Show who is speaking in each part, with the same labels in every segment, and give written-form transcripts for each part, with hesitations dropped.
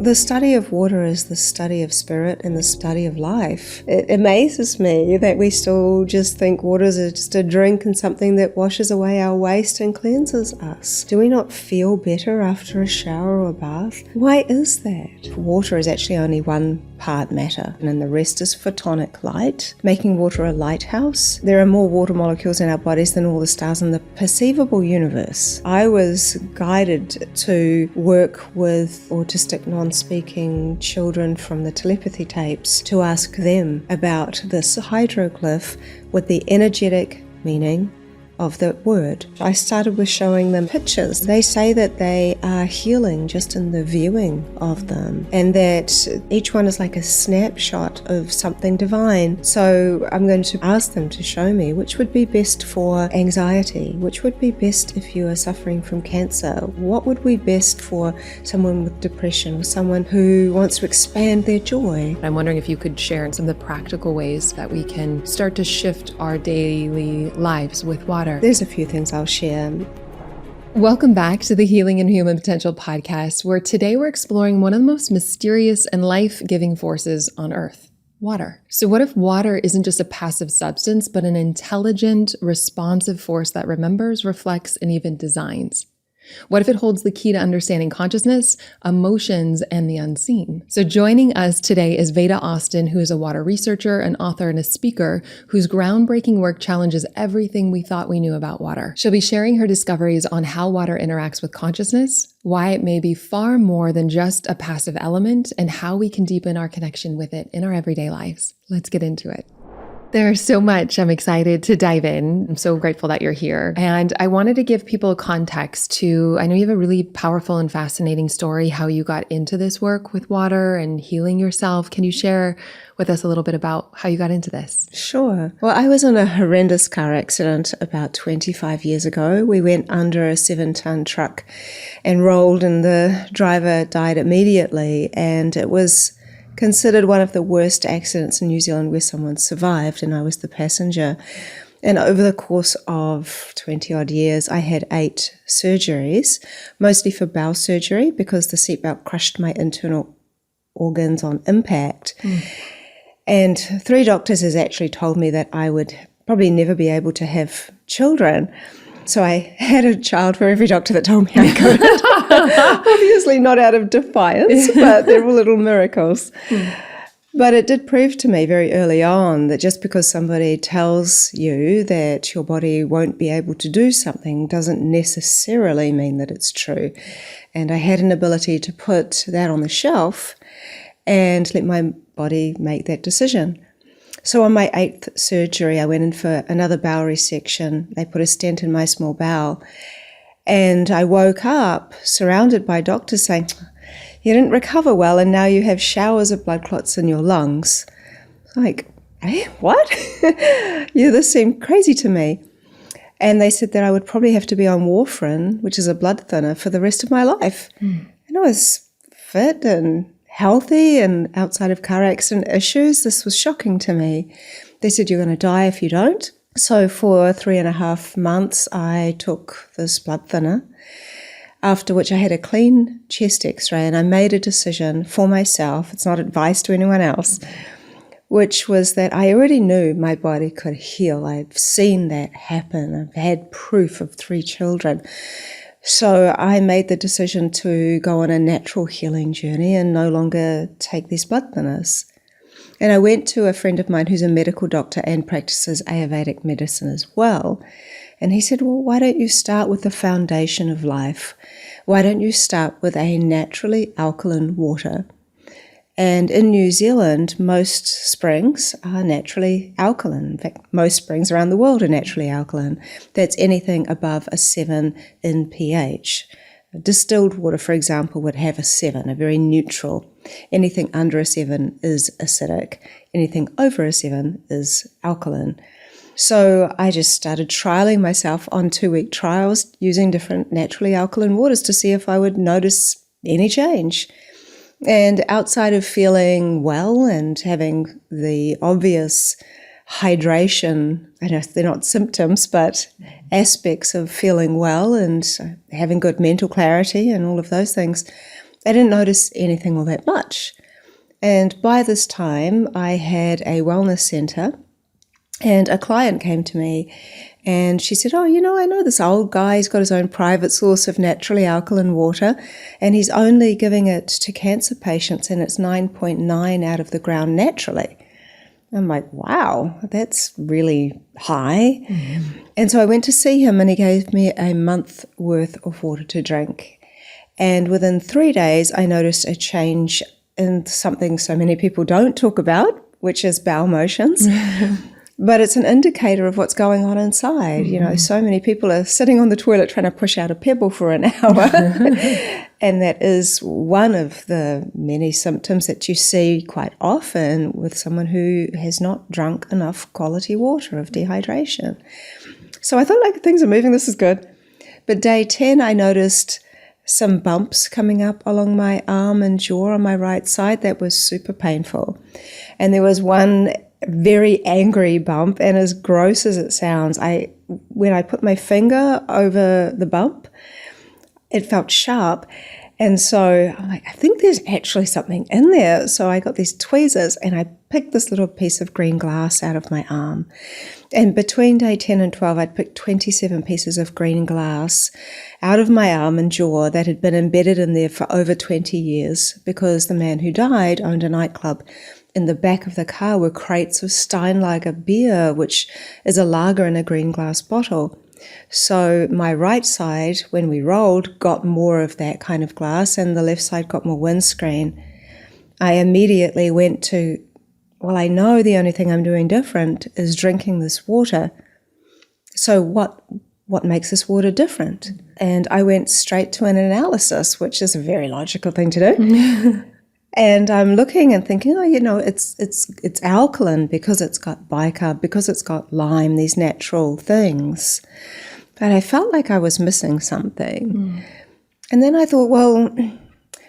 Speaker 1: The study of water is the study of spirit and the study of life. It amazes me that we still just think water is just a drink and something that washes away our waste and cleanses us. Do we not feel better after a shower or a bath? Why is that? Water is actually only one part matter, and then the rest is photonic light, making water a lighthouse. There are more water molecules in our bodies than all the stars in the perceivable universe. I was guided to work with autistic non-speaking children from the Telepathy Tapes to ask them about this hydroglyph with the energetic meaning of the word. I started with showing them pictures. They say that they are healing just in the viewing of them, and that each one is like a snapshot of something divine. So I'm going to ask them to show me which would be best for anxiety, which would be best if you are suffering from cancer, what would be best for someone with depression or someone who wants to expand their joy.
Speaker 2: I'm wondering if you could share some of the practical ways that we can start to shift our daily lives with water.
Speaker 1: There's a few things I'll share.
Speaker 2: Welcome back to the Healing and Human Potential podcast, where today we're exploring one of the most mysterious and life-giving forces on Earth, water. So what if water isn't just a passive substance, but an intelligent, responsive force that remembers, reflects, and even designs? What if it holds the key to understanding consciousness, emotions, and the unseen? So joining us today is Veda Austin, who is a water researcher, an author, and a speaker whose groundbreaking work challenges everything we thought we knew about water. She'll be sharing her discoveries on how water interacts with consciousness, why it may be far more than just a passive element, and how we can deepen our connection with it in our everyday lives. Let's get into it. There's so much I'm excited to dive in. I'm so grateful that you're here. And I wanted to give people context to, I know you have a really powerful and fascinating story, how you got into this work with water and healing yourself. Can you share with us a little bit about how you got into this?
Speaker 1: Sure. Well, I was in a horrendous car accident about 25 years ago. We went under a 7-ton truck and rolled, and the driver died immediately. And it was considered one of the worst accidents in New Zealand where someone survived, and I was the passenger. And over the course of 20 odd years, I had 8 surgeries, mostly for bowel surgery because the seatbelt crushed my internal organs on impact. And 3 doctors has actually told me that I would probably never be able to have children. So I had a child for every doctor that told me I couldn't. Obviously not out of defiance, but they were little miracles. But it did prove to me very early on that just because somebody tells you that your body won't be able to do something doesn't necessarily mean that it's true. And I had an ability to put that on the shelf and let my body make that decision. So on my 8th surgery, I went in for another bowel resection. They put a stent in my small bowel. And I woke up surrounded by doctors saying, "You didn't recover well, and now you have showers of blood clots in your lungs." Like, what? Yeah, this seemed crazy to me. And they said that I would probably have to be on warfarin, which is a blood thinner, for the rest of my life. And I was fit and healthy and outside of car accident issues. This was shocking to me. They said, "You're going to die if you don't." So for 3.5 months, I took this blood thinner, after which I had a clean chest x-ray, and I made a decision for myself. It's not advice to anyone else, which was that I already knew my body could heal. I've seen that happen. I've had proof of 3 children. So I made the decision to go on a natural healing journey and no longer take these blood thinners. And I went to a friend of mine who's a medical doctor and practices Ayurvedic medicine as well. And he said, "Well, why don't you start with the foundation of life? Why don't you start with a naturally alkaline water?" And in New Zealand, most springs are naturally alkaline. In fact, most springs around the world are naturally alkaline. That's anything above a 7 in pH. Distilled water, for example, would have a 7, a very neutral. Anything under a 7 is acidic. Anything over a 7 is alkaline. So I just started trialing myself on 2-week trials using different naturally alkaline waters to see if I would notice any change. And outside of feeling well and having the obvious hydration, I know they're not symptoms, but aspects of feeling well and having good mental clarity and all of those things, I didn't notice anything all that much. And by this time, I had a wellness center, and a client came to me and she said, oh, I know this old guy, he's got his own private source of naturally alkaline water, and he's only giving it to cancer patients, and it's 9.9 out of the ground naturally. I'm like, wow, that's really high. Mm-hmm. And so I went to see him, and he gave me a month worth of water to drink. And within 3 days, I noticed a change in something so many people don't talk about, which is bowel motions. But it's an indicator of what's going on inside. Mm-hmm. So many people are sitting on the toilet trying to push out a pebble for an hour. And that is one of the many symptoms that you see quite often with someone who has not drunk enough quality water, of dehydration. So I thought, things are moving, this is good. But day 10, I noticed some bumps coming up along my arm and jaw on my right side that was super painful. And there was one very angry bump, and as gross as it sounds, when I put my finger over the bump, it felt sharp. And so I'm like, I think there's actually something in there. So I got these tweezers and I picked this little piece of green glass out of my arm. And between day 10 and 12, I'd picked 27 pieces of green glass out of my arm and jaw that had been embedded in there for over 20 years, because the man who died owned a nightclub. In the back of the car were crates of Steinlager beer, which is a lager in a green glass bottle. So my right side, when we rolled, got more of that kind of glass, and the left side got more windscreen. I immediately went to, I know the only thing I'm doing different is drinking this water. So what makes this water different? And I went straight to an analysis, which is a very logical thing to do. And I'm looking and thinking, it's alkaline because it's got bicarb, because it's got lime, these natural things. But I felt like I was missing something. And then I thought,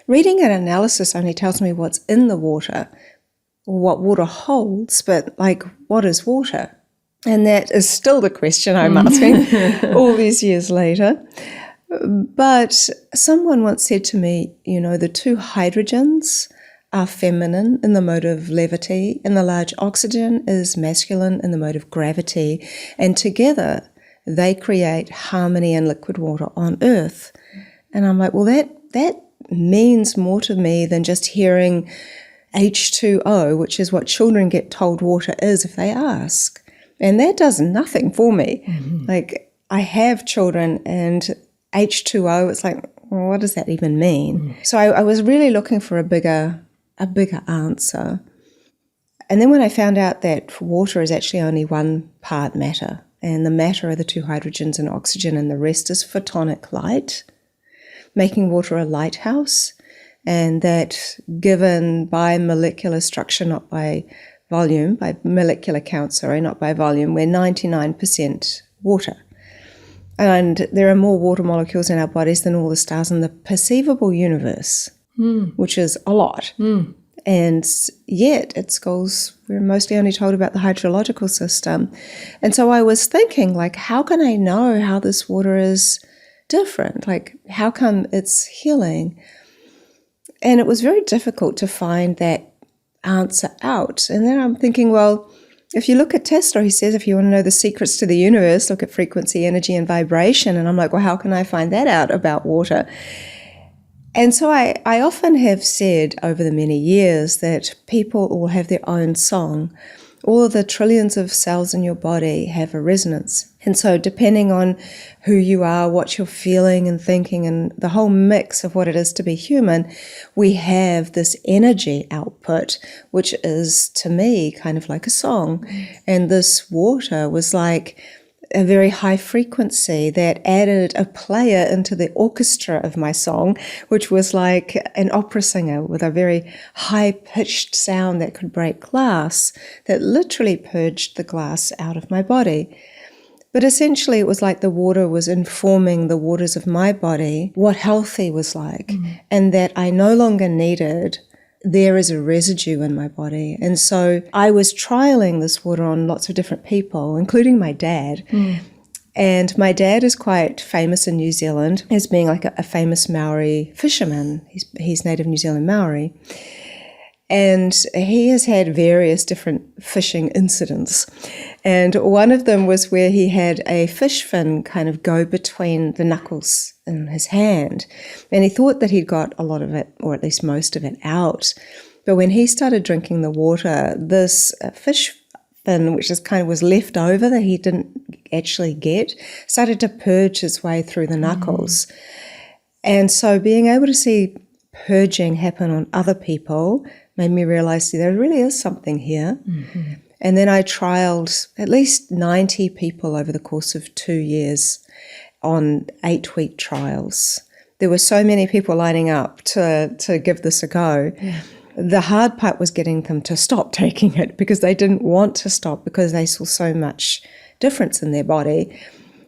Speaker 1: reading an analysis only tells me what's in the water, or what water holds, but what is water? And that is still the question I'm asking all these years later. But someone once said to me, the two hydrogens are feminine in the mode of levity, and the large oxygen is masculine in the mode of gravity. And together, they create harmony in liquid water on Earth. And I'm like, that means more to me than just hearing H2O, which is what children get told water is if they ask. And that does nothing for me. Mm-hmm. I have children, and H2O, it's what does that even mean? So I was really looking for a bigger answer. And then when I found out that water is actually only one part matter, and the matter are the two hydrogens and oxygen, and the rest is photonic light, making water a lighthouse, and that given by molecular structure, not by volume, by molecular count, not by volume, we're 99% water. And there are more water molecules in our bodies than all the stars in the perceivable universe, which is a lot. And yet at schools, we're mostly only told about the hydrological system. And so I was thinking, how can I know how this water is different? How come it's healing? And it was very difficult to find that answer out. And then I'm thinking, if you look at Tesla, he says, if you want to know the secrets to the universe, look at frequency, energy, and vibration. And I'm like, how can I find that out about water? And so I often have said over the many years that people all have their own song. All of the trillions of cells in your body have a resonance. And so depending on who you are, what you're feeling and thinking, and the whole mix of what it is to be human, we have this energy output, which is, to me, kind of like a song. And this water was like a very high frequency that added a player into the orchestra of my song, which was like an opera singer with a very high-pitched sound that could break glass, that literally purged the glass out of my body. But essentially it was like the water was informing the waters of my body what healthy was like, and that I no longer needed there is a residue in my body. And so I was trialing this water on lots of different people, including my dad. And my dad is quite famous in New Zealand as being like a famous Maori fisherman. He's native New Zealand Maori. And he has had various different fishing incidents. And one of them was where he had a fish fin kind of go between the knuckles in his hand. And he thought that he'd got a lot of it, or at least most of it, out. But when he started drinking the water, this fish fin, which just kind of was left over that he didn't actually get, started to purge its way through the knuckles. And so being able to see purging happen on other people made me realize there really is something here. And then I trialed at least 90 people over the course of 2 years on 8-week trials. There were so many people lining up to give this a go. The hard part was getting them to stop taking it because they didn't want to stop because they saw so much difference in their body.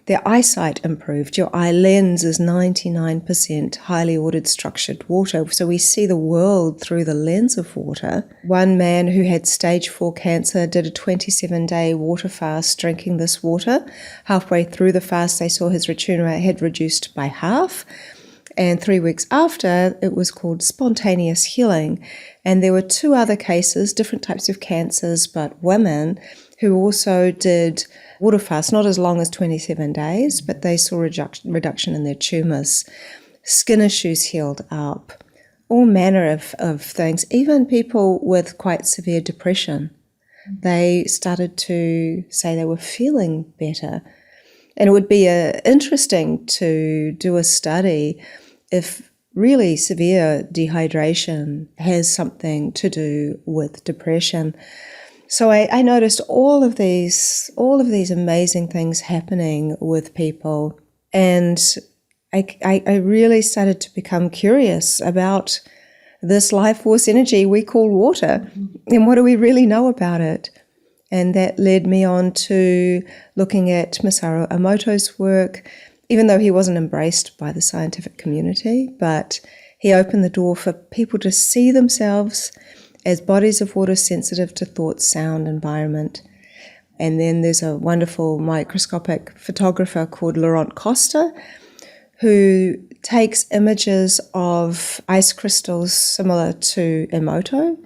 Speaker 1: Their eyesight improved. Your eye lens is 99% highly ordered structured water. So we see the world through the lens of water. One man who had stage 4 cancer did a 27-day water fast drinking this water. Halfway through the fast, they saw his return rate had reduced by half. And 3 weeks after, it was called spontaneous healing. And there were 2 other cases, different types of cancers, but women who also did water fast, not as long as 27 days, but they saw reduction in their tumours. Skin issues healed up, all manner of things. Even people with quite severe depression, they started to say they were feeling better. And it would be interesting to do a study if really severe dehydration has something to do with depression. So I noticed all of these amazing things happening with people, and I really started to become curious about this life force energy we call water, and what do we really know about it? And that led me on to looking at Masaru Emoto's work, even though he wasn't embraced by the scientific community, but he opened the door for people to see themselves as bodies of water sensitive to thought, sound, environment. And then there's a wonderful microscopic photographer called Laurent Costa who takes images of ice crystals similar to Emoto,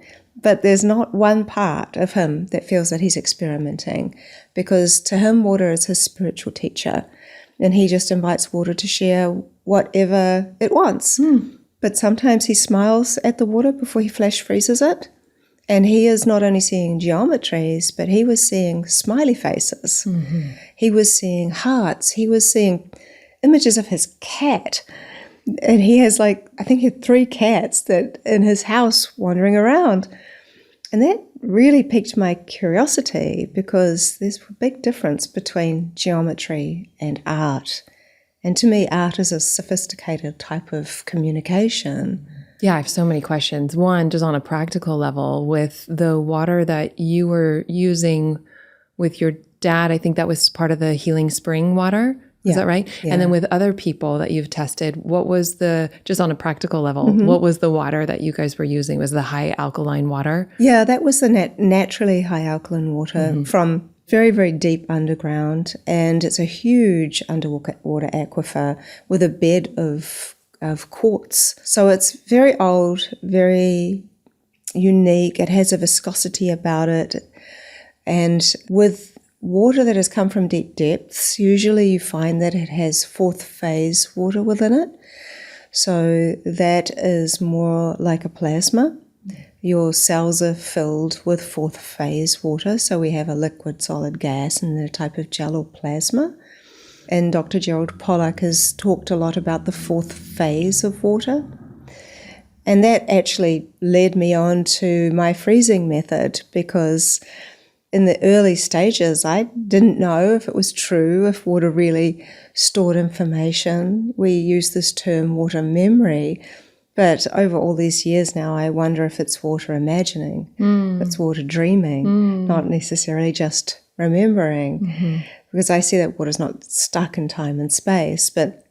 Speaker 1: but there's not one part of him that feels that he's experimenting, because to him water is his spiritual teacher, and he just invites water to share whatever it wants. But sometimes he smiles at the water before he flash freezes it. And he is not only seeing geometries, but he was seeing smiley faces. He was seeing hearts. He was seeing images of his cat. And he has I think he had 3 cats that in his house wandering around. And that really piqued my curiosity, because there's a big difference between geometry and art. And to me, art is a sophisticated type of communication.
Speaker 2: Yeah, I have so many questions. One, just on a practical level, with the water that you were using with your dad, I think that was part of the healing spring water. Is that right? Yeah. And then with other people that you've tested, what was just on a practical level, what was the water that you guys were using? Was the high alkaline water?
Speaker 1: Yeah, that was the naturally high alkaline water from very, very deep underground. And it's a huge underwater aquifer with a bed of quartz. So it's very old, very unique. It has a viscosity about it. And with water that has come from deep depths, usually you find that it has 4th phase water within it. So that is more like a plasma. Your cells are filled with 4th phase water. So we have a liquid, solid, gas, and then a type of gel or plasma. And Dr. Gerald Pollack has talked a lot about the 4th phase of water. And that actually led me on to my freezing method, because in the early stages, I didn't know if it was true, if water really stored information. We use this term water memory, but over all these years now, I wonder if it's water imagining, if it's water dreaming, not necessarily just remembering, because I see that water's not stuck in time and space. But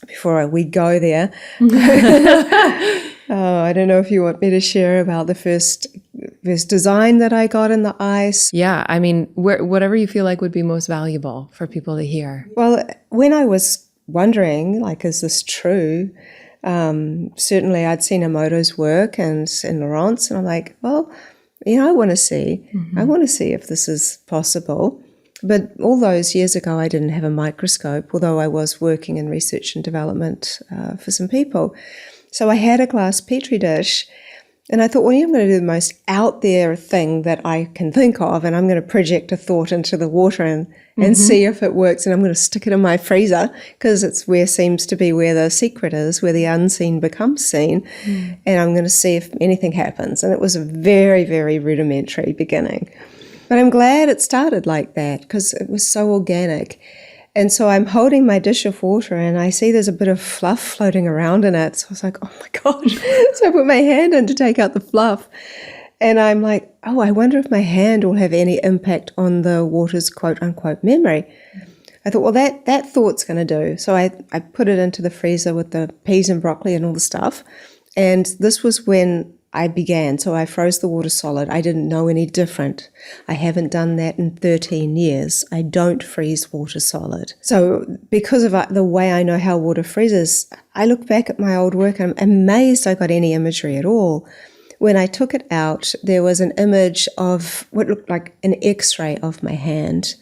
Speaker 1: before we go there, I don't know if you want me to share about the first There's design that I got in the ice.
Speaker 2: Yeah, I mean, whatever you feel like would be most valuable for people to hear.
Speaker 1: Well, when I was wondering, like, is this true? Certainly I'd seen Emoto's work and Laurent's, and I'm like, well, I want to see. I want to see if this is possible. But all those years ago, I didn't have a microscope, although I was working in research and development for some people. So I had a glass Petri dish, and I thought, well, I'm going to do the most out there thing that I can think of, and I'm going to project a thought into the water and see if it works, and I'm going to stick it in my freezer because it's seems to be where the secret is, where the unseen becomes seen, and I'm going to see if anything happens. And it was a very, very rudimentary beginning. But I'm glad it started like that because it was so organic. And so I'm holding my dish of water and I see there's a bit of fluff floating around in it. So I was like, oh my gosh. So I put my hand in to take out the fluff. And I'm like, oh, I wonder if my hand will have any impact on the water's quote unquote memory. I thought, well, that thought's going to do. So I put it into the freezer with the peas and broccoli and all the stuff. And this was when I began. So I froze the water solid. I didn't know any different. I haven't done that in 13 years. I don't freeze water solid. So because of the way I know how water freezes, I look back at my old work and I'm amazed I got any imagery at all. When I took it out, there was an image of what looked like an X-ray of my hand.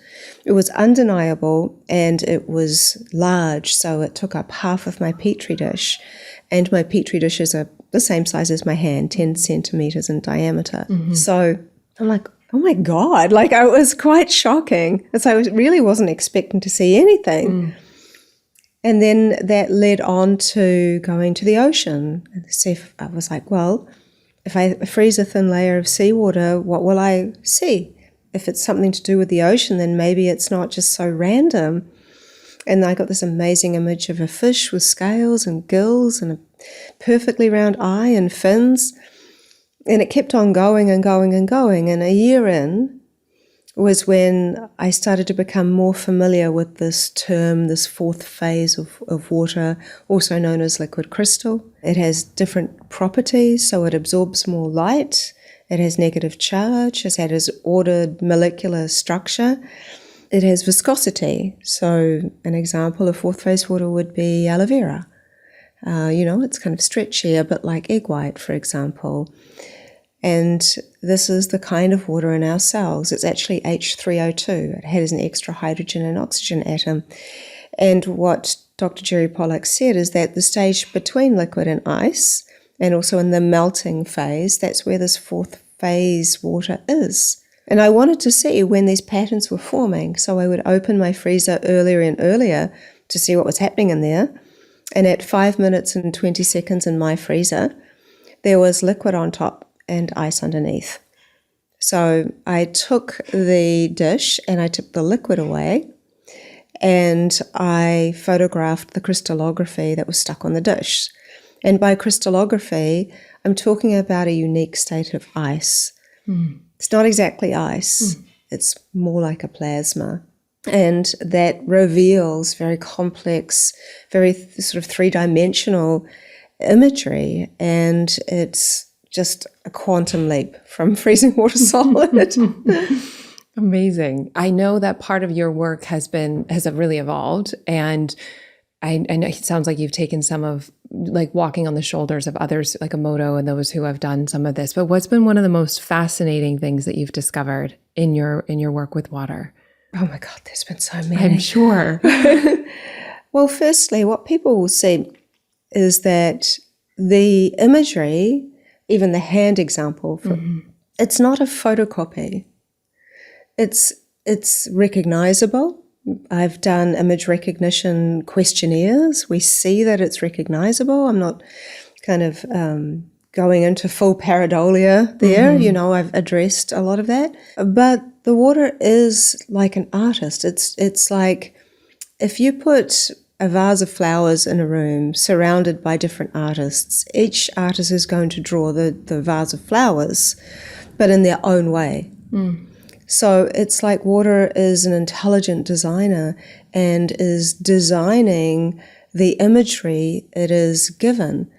Speaker 1: It was undeniable and it was large, so it took up half of my Petri dish. And my Petri dishes are the same size as my hand, 10 centimeters in diameter. So I'm like, oh my God, like it was quite shocking. And so I really wasn't expecting to see anything. And then that led on to going to the ocean. And I was like, well, if I freeze a thin layer of seawater, what will I see? If it's something to do with the ocean, then maybe it's not just so random. And I got this amazing image of a fish with scales and gills and a perfectly round eye and fins. And it kept on going and going and going. And a year in was when I started to become more familiar with this term, this fourth phase of water, also known as liquid crystal. It has different properties, so it absorbs more light. It has negative charge. It has ordered molecular structure. It has viscosity. So an example of fourth phase water would be aloe vera. It's kind of stretchy, a bit like egg white, for example. And this is the kind of water in our cells. It's actually H3O2. It has an extra hydrogen and oxygen atom. And what Dr. Jerry Pollack said is that the stage between liquid and ice, and also in the melting phase, that's where this fourth phase water is. And I wanted to see when these patterns were forming, so I would open my freezer earlier and earlier to see what was happening in there. And at 5 minutes and 20 seconds in my freezer, there was liquid on top and ice underneath. So I took the dish and I took the liquid away and I photographed the crystallography that was stuck on the dish. And by crystallography, I'm talking about a unique state of ice. It's not exactly ice. It's more like a plasma. And that reveals very complex, very sort of three-dimensional imagery. And it's just a quantum leap from freezing water solid.
Speaker 2: Amazing. I know that part of your work has really evolved. And I know it sounds like you've taken some of like walking on the shoulders of others like Emoto and those who have done some of this. But what's been one of the most fascinating things that you've discovered in your work with water?
Speaker 1: Oh my God, there's been so many.
Speaker 2: I'm sure.
Speaker 1: Well, firstly, what people will see is that the imagery, even the hand example, it's not a photocopy. It's recognizable. I've done image recognition questionnaires. We see that it's recognizable. I'm not kind of going into full pareidolia there. I've addressed a lot of that. But the water is like an artist. It's like if you put a vase of flowers in a room surrounded by different artists, each artist is going to draw the vase of flowers, but in their own way. So it's like water is an intelligent designer and is designing the imagery it is given.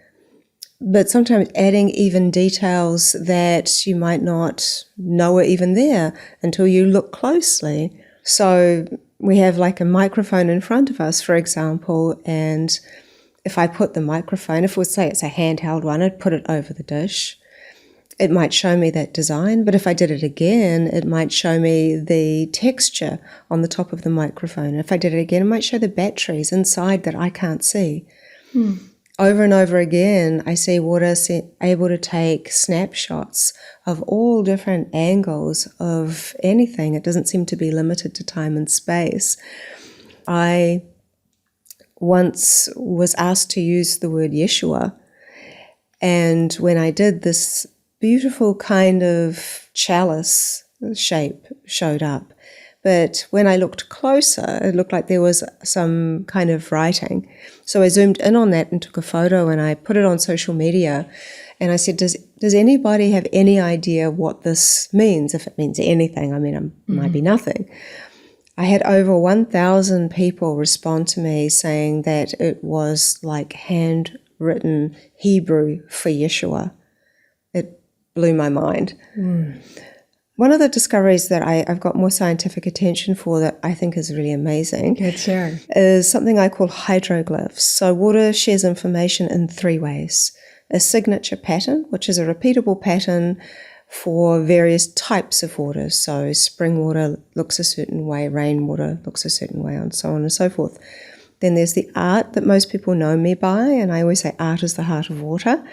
Speaker 1: but sometimes adding even details that you might not know are even there until you look closely. So we have like a microphone in front of us, for example, and if I put the microphone, if we say it's a handheld one, I'd put it over the dish. It might show me that design, but if I did it again, it might show me the texture on the top of the microphone. If I did it again, it might show the batteries inside that I can't see. Over and over again, I see water able to take snapshots of all different angles of anything. It doesn't seem to be limited to time and space. I once was asked to use the word Yeshua, and when I did, this beautiful kind of chalice shape showed up. But when I looked closer, it looked like there was some kind of writing. So I zoomed in on that and took a photo, and I put it on social media. And I said, does anybody have any idea what this means? If it means anything, I mean, it might be nothing. I had over 1,000 people respond to me saying that it was like handwritten Hebrew for Yeshua. It blew my mind. One of the discoveries that I've got more scientific attention for that I think is really amazing is something I call hydroglyphs. So water shares information in 3 ways. A signature pattern, which is a repeatable pattern for various types of water. So spring water looks a certain way, rainwater looks a certain way, and so on and so forth. Then there's the art that most people know me by, and I always say art is the heart of water.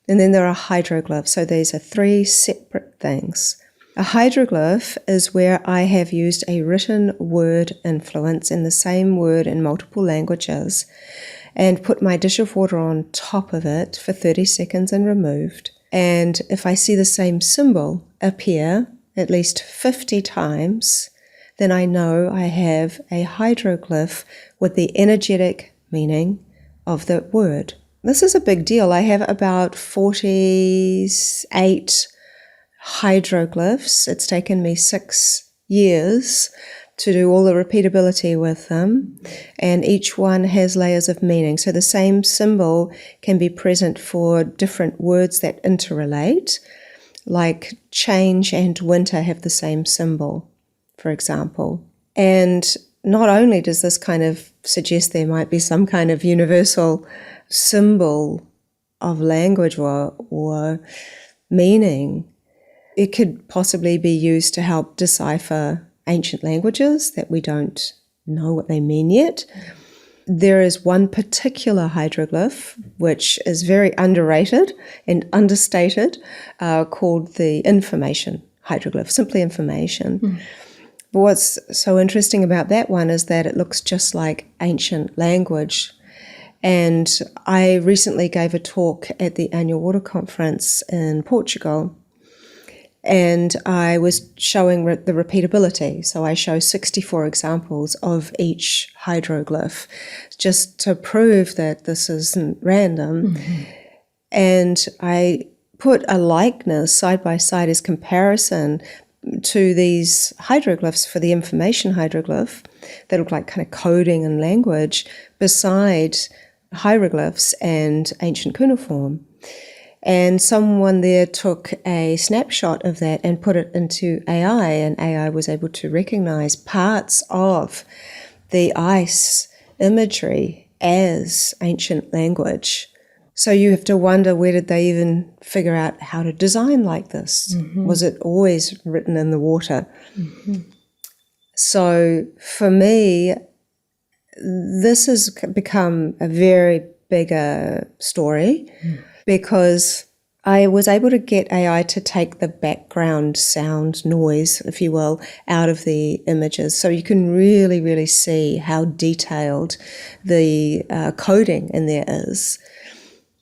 Speaker 1: And then there are hydroglyphs. So these are 3 separate things. A hydroglyph is where I have used a written word influence in the same word in multiple languages and put my dish of water on top of it for 30 seconds and removed. And if I see the same symbol appear at least 50 times, then I know I have a hydroglyph with the energetic meaning of the word. This is a big deal. I have about 48 hydroglyphs. It's taken me 6 years to do all the repeatability with them, and each one has layers of meaning. So the same symbol can be present for different words that interrelate, like change and winter have the same symbol, for example. And not only does this kind of suggest there might be some kind of universal symbol of language or meaning, it could possibly be used to help decipher ancient languages that we don't know what they mean yet. There is one particular hydroglyph, which is very underrated and understated, called the information hydroglyph, simply information. But what's so interesting about that one is that it looks just like ancient language. And I recently gave a talk at the annual water conference in Portugal, and I was showing the repeatability. So I show 64 examples of each hydroglyph just to prove that this isn't random. And I put a likeness side by side as comparison to these hydroglyphs for the information hydroglyph that look like kind of coding and language beside hieroglyphs and ancient cuneiform. And someone there took a snapshot of that and put it into AI, and AI was able to recognize parts of the ice imagery as ancient language. So you have to wonder, where did they even figure out how to design like this? Was it always written in the water? So for me, this has become a very bigger story because I was able to get AI to take the background sound noise, if you will, out of the images. So you can really, really see how detailed the coding in there is.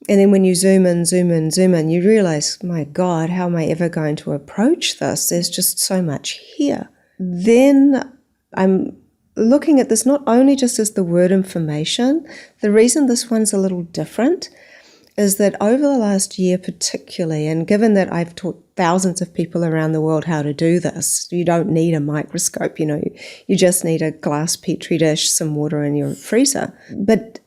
Speaker 1: And then when you zoom in, you realize, my God, how am I ever going to approach this? There's just so much here. Then I'm looking at this not only just as the word information. The reason this one's a little different is that over the last year particularly, and given that I've taught thousands of people around the world how to do this, you don't need a microscope, you just need a glass petri dish, some water in your freezer. But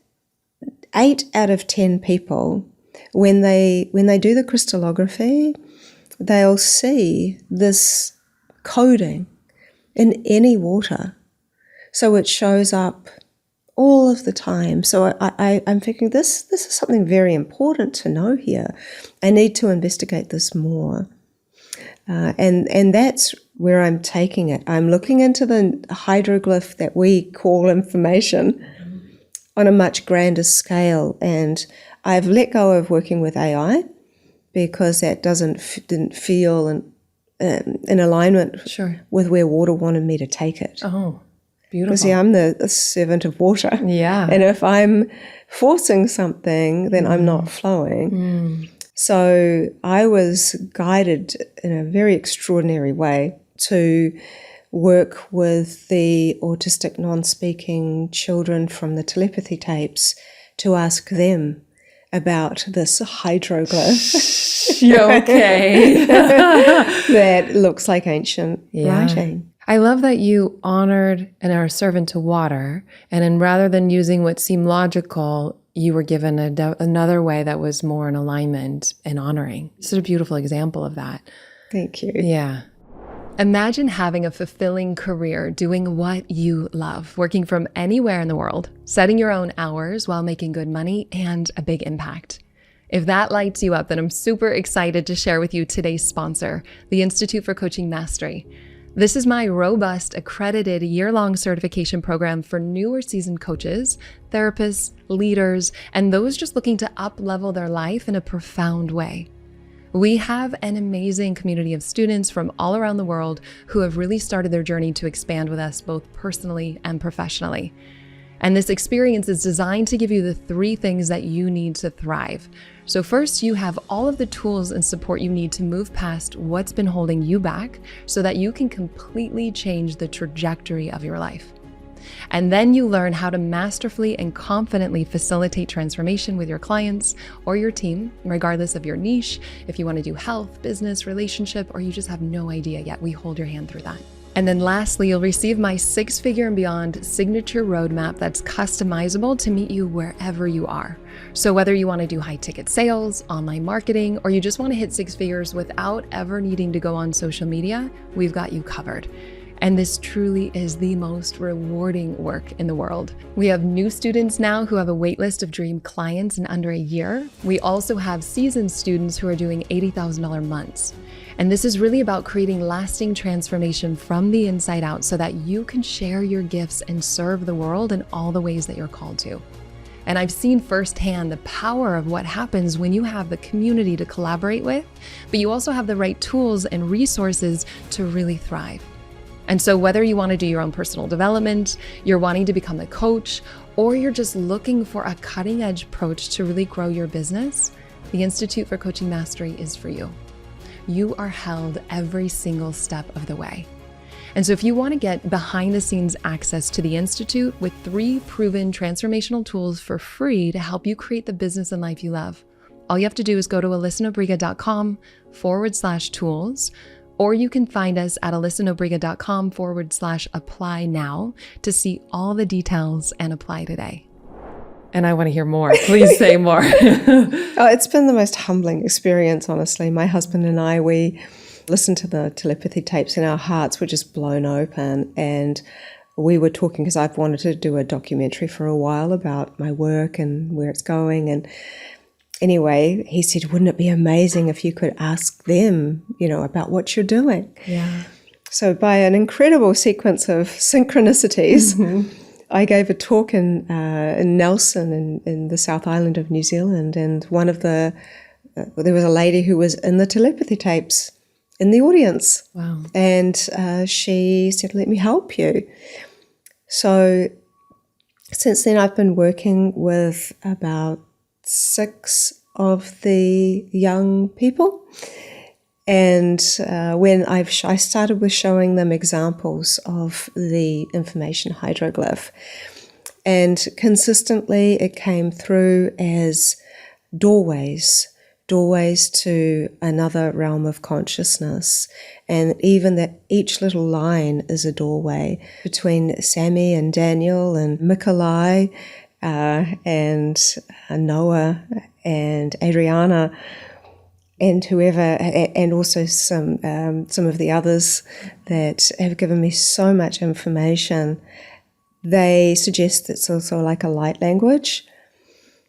Speaker 1: 8 out of 10 people when they do the crystallography, they'll see this coding in any water. So it shows up all of the time. So I'm thinking this is something very important to know here. I need to investigate this more. And that's where I'm taking it. I'm looking into the hydroglyph that we call information on a much grander scale. And I've let go of working with AI because that didn't feel in alignment with where water wanted me to take it.
Speaker 2: Oh, beautiful.
Speaker 1: Because I'm the servant of water.
Speaker 2: Yeah.
Speaker 1: And if I'm forcing something, then I'm not flowing. So I was guided in a very extraordinary way to work with the autistic non-speaking children from the Telepathy Tapes to ask them about this hydroglyph.
Speaker 2: Okay.
Speaker 1: That looks like ancient writing.
Speaker 2: I love that you honored and are a servant to water, and then rather than using what seemed logical, you were given another way that was more in alignment and honoring. It's a beautiful example of that.
Speaker 1: Thank you.
Speaker 2: Yeah. Imagine having a fulfilling career doing what you love, working from anywhere in the world, setting your own hours while making good money and a big impact. If that lights you up, then I'm super excited to share with you today's sponsor, the Institute for Coaching Mastery. This is my robust, accredited year-long certification program for new or seasoned coaches, therapists, leaders, and those just looking to up-level their life in a profound way. We have an amazing community of students from all around the world who have really started their journey to expand with us both personally and professionally. And this experience is designed to give you the 3 things that you need to thrive. So first, you have all of the tools and support you need to move past what's been holding you back so that you can completely change the trajectory of your life. And then you learn how to masterfully and confidently facilitate transformation with your clients or your team, regardless of your niche. If you want to do health, business, relationship, or you just have no idea yet, we hold your hand through that. And then lastly, you'll receive my 6-figure and beyond signature roadmap that's customizable to meet you wherever you are. So whether you want to do high ticket sales, online marketing, or you just want to hit 6 figures without ever needing to go on social media, we've got you covered. And this truly is the most rewarding work in the world. We have new students now who have a waitlist of dream clients in under a year. We also have seasoned students who are doing $80,000 months. And this is really about creating lasting transformation from the inside out so that you can share your gifts and serve the world in all the ways that you're called to. And I've seen firsthand the power of what happens when you have the community to collaborate with, but you also have the right tools and resources to really thrive. And so whether you want to do your own personal development, you're wanting to become a coach, or you're just looking for a cutting edge approach to really grow your business, the Institute for Coaching Mastery is for you. You are held every single step of the way. And so if you want to get behind the scenes access to the Institute with 3 proven transformational tools for free to help you create the business and life you love, all you have to do is go to alyssanobriga.com/tools, or you can find us at alyssanobriga.com/apply now to see all the details and apply today. And I want to hear more. Please say more.
Speaker 1: Oh, it's been the most humbling experience, honestly. My husband and I, we listened to the Telepathy Tapes and our hearts were just blown open. And we were talking because I've wanted to do a documentary for a while about my work and where it's going. And anyway, he said, wouldn't it be amazing if you could ask them, about what you're doing?
Speaker 2: Yeah.
Speaker 1: So by an incredible sequence of synchronicities, I gave a talk in Nelson in the South Island of New Zealand, and there was a lady who was in the Telepathy Tapes in the audience.
Speaker 2: Wow.
Speaker 1: And she said, let me help you. So since then, I've been working with about 6 of the young people. And when I started with showing them examples of the information hydroglyph, and consistently it came through as doorways to another realm of consciousness, and even that each little line is a doorway between Sammy and Daniel and Mikolai and Noah and Adriana and whoever, and also some of the others that have given me so much information. They suggest it's also like a light language,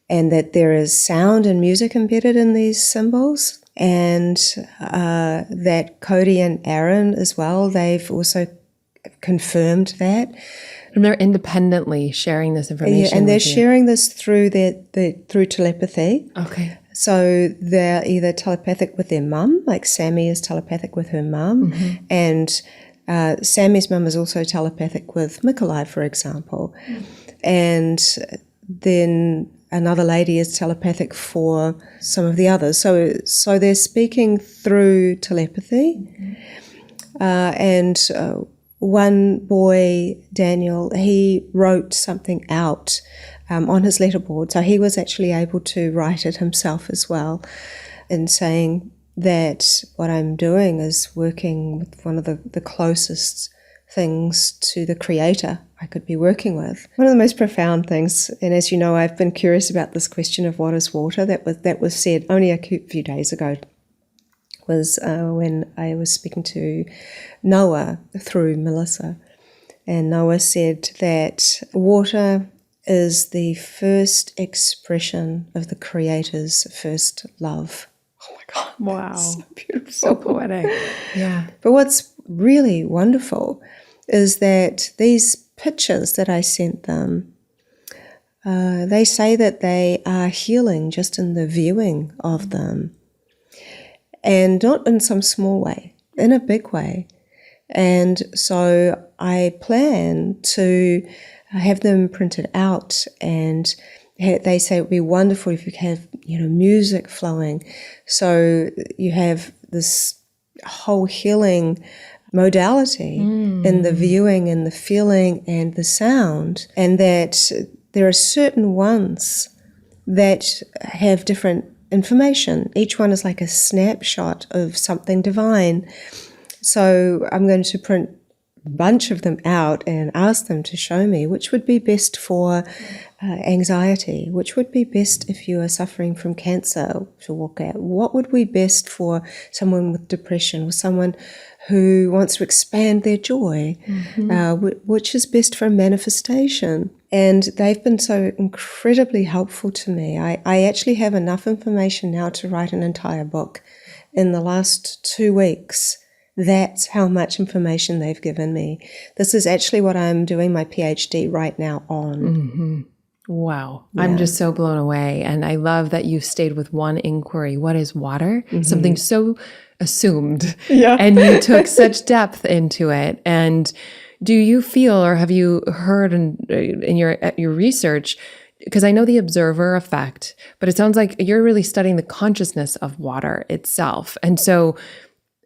Speaker 1: and that there is sound and music embedded in these symbols, and that Cody and Aaron as well, they've also confirmed that.
Speaker 2: And they're independently sharing this information.
Speaker 1: Yeah, and they're sharing this through through telepathy.
Speaker 2: Okay.
Speaker 1: So they're either telepathic with their mum, like Sammy is telepathic with her mum, and Sammy's mum is also telepathic with Mikolai, for example. And then another lady is telepathic for some of the others. So they're speaking through telepathy. And one boy, Daniel, he wrote something out on his letterboard. So he was actually able to write it himself as well, and saying that what I'm doing is working with one of the closest things to the creator I could be working with. One of the most profound things, and as you know, I've been curious about this question of what is water, that was said only a few days ago, was when I was speaking to Noah through Melissa. And Noah said that water is the first expression of the Creator's first love. Oh my God.
Speaker 2: Wow.
Speaker 1: So beautiful.
Speaker 2: So poetic. Yeah.
Speaker 1: But what's really wonderful is that these pictures that I sent them, they say that they are healing just in the viewing of them. And not in some small way, in a big way. And so I plan to have them printed out, and they say it would be wonderful if you could have, music flowing. So you have this whole healing modality in the viewing and the feeling and the sound, and that there are certain ones that have different information. Each one is like a snapshot of something divine. So I'm going to print a bunch of them out and ask them to show me which would be best for anxiety, which would be best if you are suffering from cancer to walk out, what would be best for someone with depression, or someone who wants to expand their joy, which is best for manifestation. And they've been so incredibly helpful to me. I actually have enough information now to write an entire book in the last 2 weeks. That's how much information they've given me. This is actually what I'm doing my PhD right now on.
Speaker 2: Wow. Yeah. I'm just so blown away. And I love that you stayed with one inquiry. What is water? Something so assumed. Yeah. And you took such depth into it. And do you feel, or have you heard in your research, because I know the observer effect, but it sounds like you're really studying the consciousness of water itself. And so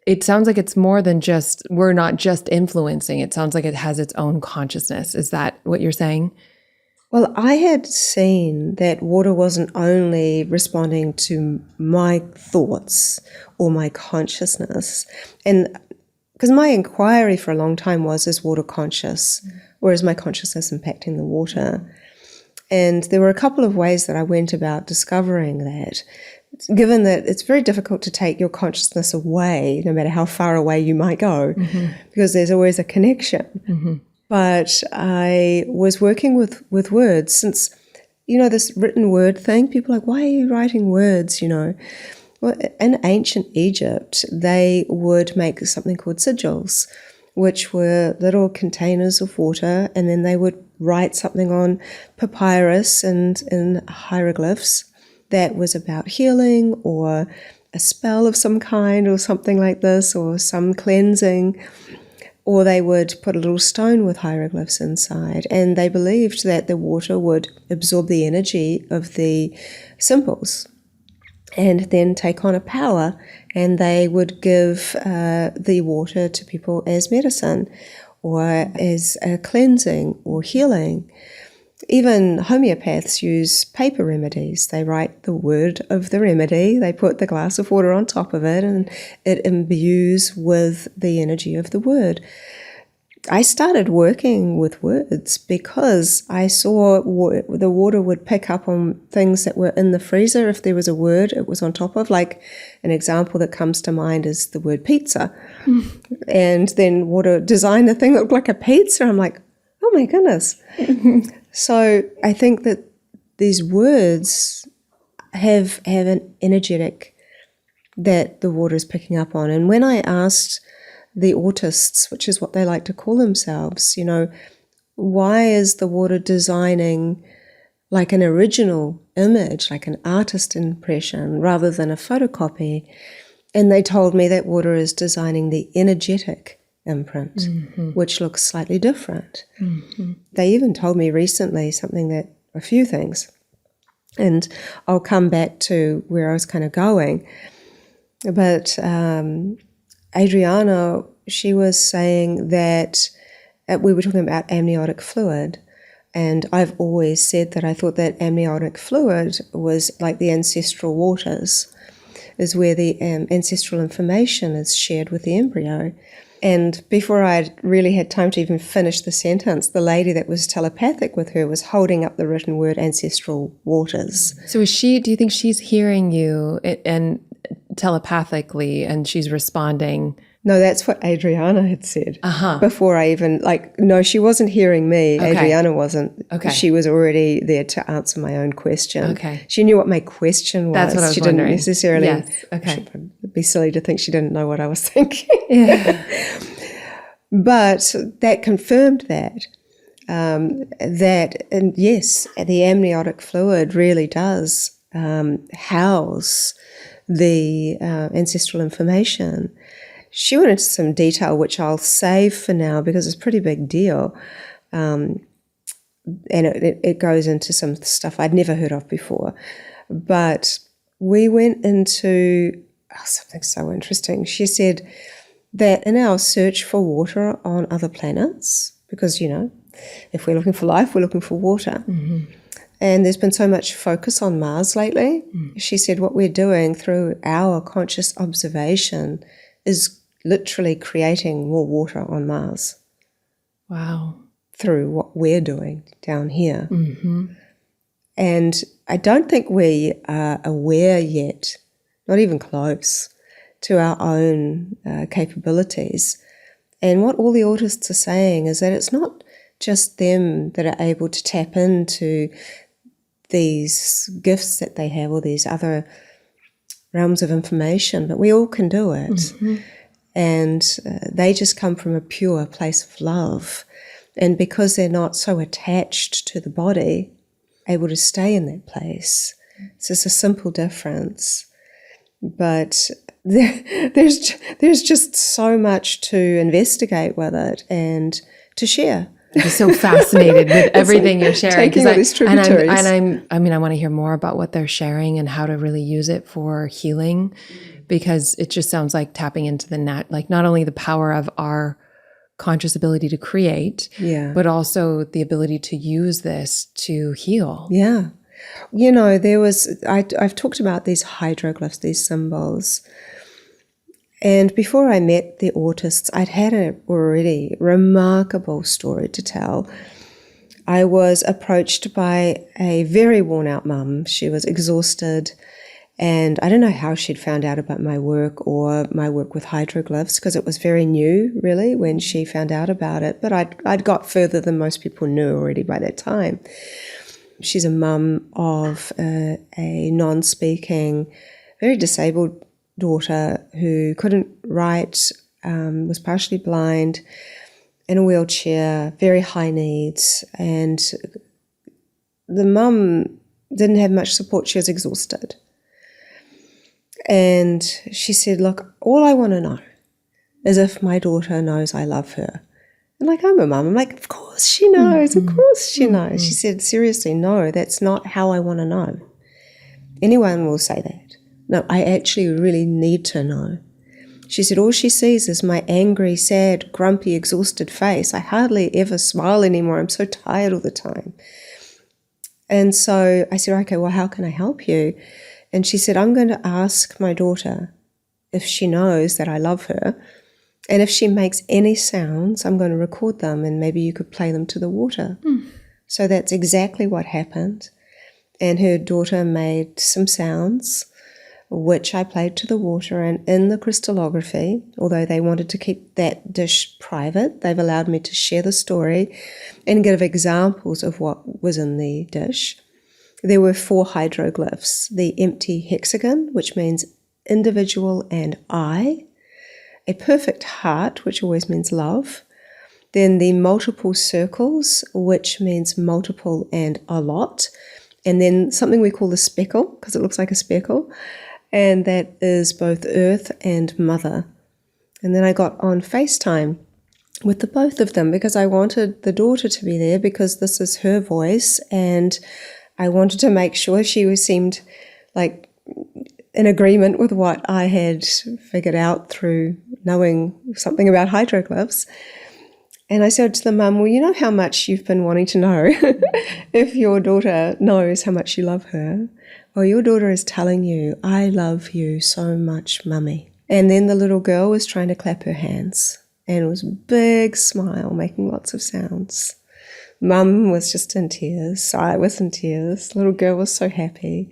Speaker 2: it sounds like it's more than just, we're not just influencing. It sounds like it has its own consciousness. Is that what you're saying?
Speaker 1: Well, I had seen that water wasn't only responding to my thoughts or my consciousness. And because my inquiry for a long time was, is water conscious, or is my consciousness impacting the water? And there were a couple of ways that I went about discovering that, given that it's very difficult to take your consciousness away, no matter how far away you might go, because there's always a connection. But I was working with words, since, this written word thing, people are like, why are you writing words, Well, in ancient Egypt, they would make something called sigils, which were little containers of water, and then they would write something on papyrus and in hieroglyphs that was about healing or a spell of some kind or something like this, or some cleansing. Or they would put a little stone with hieroglyphs inside, and they believed that the water would absorb the energy of the symbols and then take on a power, and they would give the water to people as medicine or as a cleansing or healing. Even homeopaths use paper remedies. They write the word of the remedy, they put the glass of water on top of it, and it imbues with the energy of the word. I started working with words because I saw the water would pick up on things that were in the freezer. If there was a word it was on top of, like an example that comes to mind is the word pizza. And then water designed a thing that looked like a pizza. I'm like, oh my goodness. So I think that these words have an energetic that the water is picking up on. And when I asked the autists, which is what they like to call themselves, why is the water designing like an original image, like an artist impression, rather than a photocopy? And they told me that water is designing the energetic imprint, which looks slightly different. They even told me recently a few things, and I'll come back to where I was kind of going. But Adriana, she was saying that we were talking about amniotic fluid, and I've always said that I thought that amniotic fluid was like the ancestral waters, is where the ancestral information is shared with the embryo. And before I really had time to even finish the sentence, the lady that was telepathic with her was holding up the written word ancestral waters.
Speaker 2: So do you think she's hearing you and telepathically and she's responding?
Speaker 1: No, that's what Adriana had said before I even, no, she wasn't hearing me. Okay. Adriana wasn't. Okay. She was already there to answer my own question.
Speaker 2: Okay.
Speaker 1: She knew what my question was.
Speaker 2: That's what I was
Speaker 1: wondering.
Speaker 2: Didn't
Speaker 1: necessarily.
Speaker 2: Yes. Okay.
Speaker 1: It'd be silly to think she didn't know what I was thinking.
Speaker 2: Yeah.
Speaker 1: But that confirmed that. And yes, the amniotic fluid really does house the ancestral information. She went into some detail, which I'll save for now because it's a pretty big deal. And it goes into some stuff I'd never heard of before. But we went into something so interesting. She said that in our search for water on other planets, because, if we're looking for life, we're looking for water. Mm-hmm. And there's been so much focus on Mars lately. She said what we're doing through our conscious observation is literally creating more water on Mars.
Speaker 2: Wow.
Speaker 1: Through what we're doing down here. Mm-hmm. And I don't think we are aware yet, not even close, to our own capabilities. And what all the autists are saying is that it's not just them that are able to tap into these gifts that they have or these other realms of information, but we all can do it. Mm-hmm. And they just come from a pure place of love. And because they're not so attached to the body, able to stay in that place. It's just a simple difference. But there's just so much to investigate with it and to share.
Speaker 2: I'm just so fascinated with everything you're sharing.
Speaker 1: Taking all these tributaries.
Speaker 2: I want to hear more about what they're sharing and how to really use it for healing, because it just sounds like tapping into the not only the power of our conscious ability to create, but also the ability to use this to heal.
Speaker 1: Yeah. I've talked about these hydroglyphs, these symbols. And before I met the autists, I'd had an already remarkable story to tell. I was approached by a very worn-out mum. She was exhausted, and I don't know how she'd found out about my work or my work with hydroglyphs, because it was very new, really, when she found out about it. But I'd got further than most people knew already by that time. She's a mum of a non-speaking, very disabled daughter who couldn't write, was partially blind, in a wheelchair, very high needs, and the mum didn't have much support. She was exhausted. And she said, look, all I want to know is if my daughter knows I love her. And I'm a mum. I'm like, of course she knows. Of course she knows. She said, seriously, no, that's not how I want to know. Anyone will say that. No, I actually really need to know. She said, all she sees is my angry, sad, grumpy, exhausted face. I hardly ever smile anymore. I'm so tired all the time. And so I said, okay, well, how can I help you? And she said, I'm going to ask my daughter if she knows that I love her. And if she makes any sounds, I'm going to record them and maybe you could play them to the water. So that's exactly what happened. And her daughter made some sounds, which I played to the water. And in the crystallography, although they wanted to keep that dish private, they've allowed me to share the story and give examples of what was in the dish. There were 4 hydroglyphs: the empty hexagon, which means individual and I; a perfect heart, which always means love; then the multiple circles, which means multiple and a lot; and then something we call the speckle, because it looks like a speckle, and that is both earth and mother. And then I got on FaceTime with the both of them because I wanted the daughter to be there because this is her voice, and I wanted to make sure she seemed like in agreement with what I had figured out through knowing something about hydroglyphs. And I said to the mum, well, you know how much you've been wanting to know if your daughter knows how much you love her? Well, your daughter is telling you, I love you so much, mummy. And then the little girl was trying to clap her hands, and it was a big smile, making lots of sounds. Mum was just in tears. I was in tears. The little girl was so happy.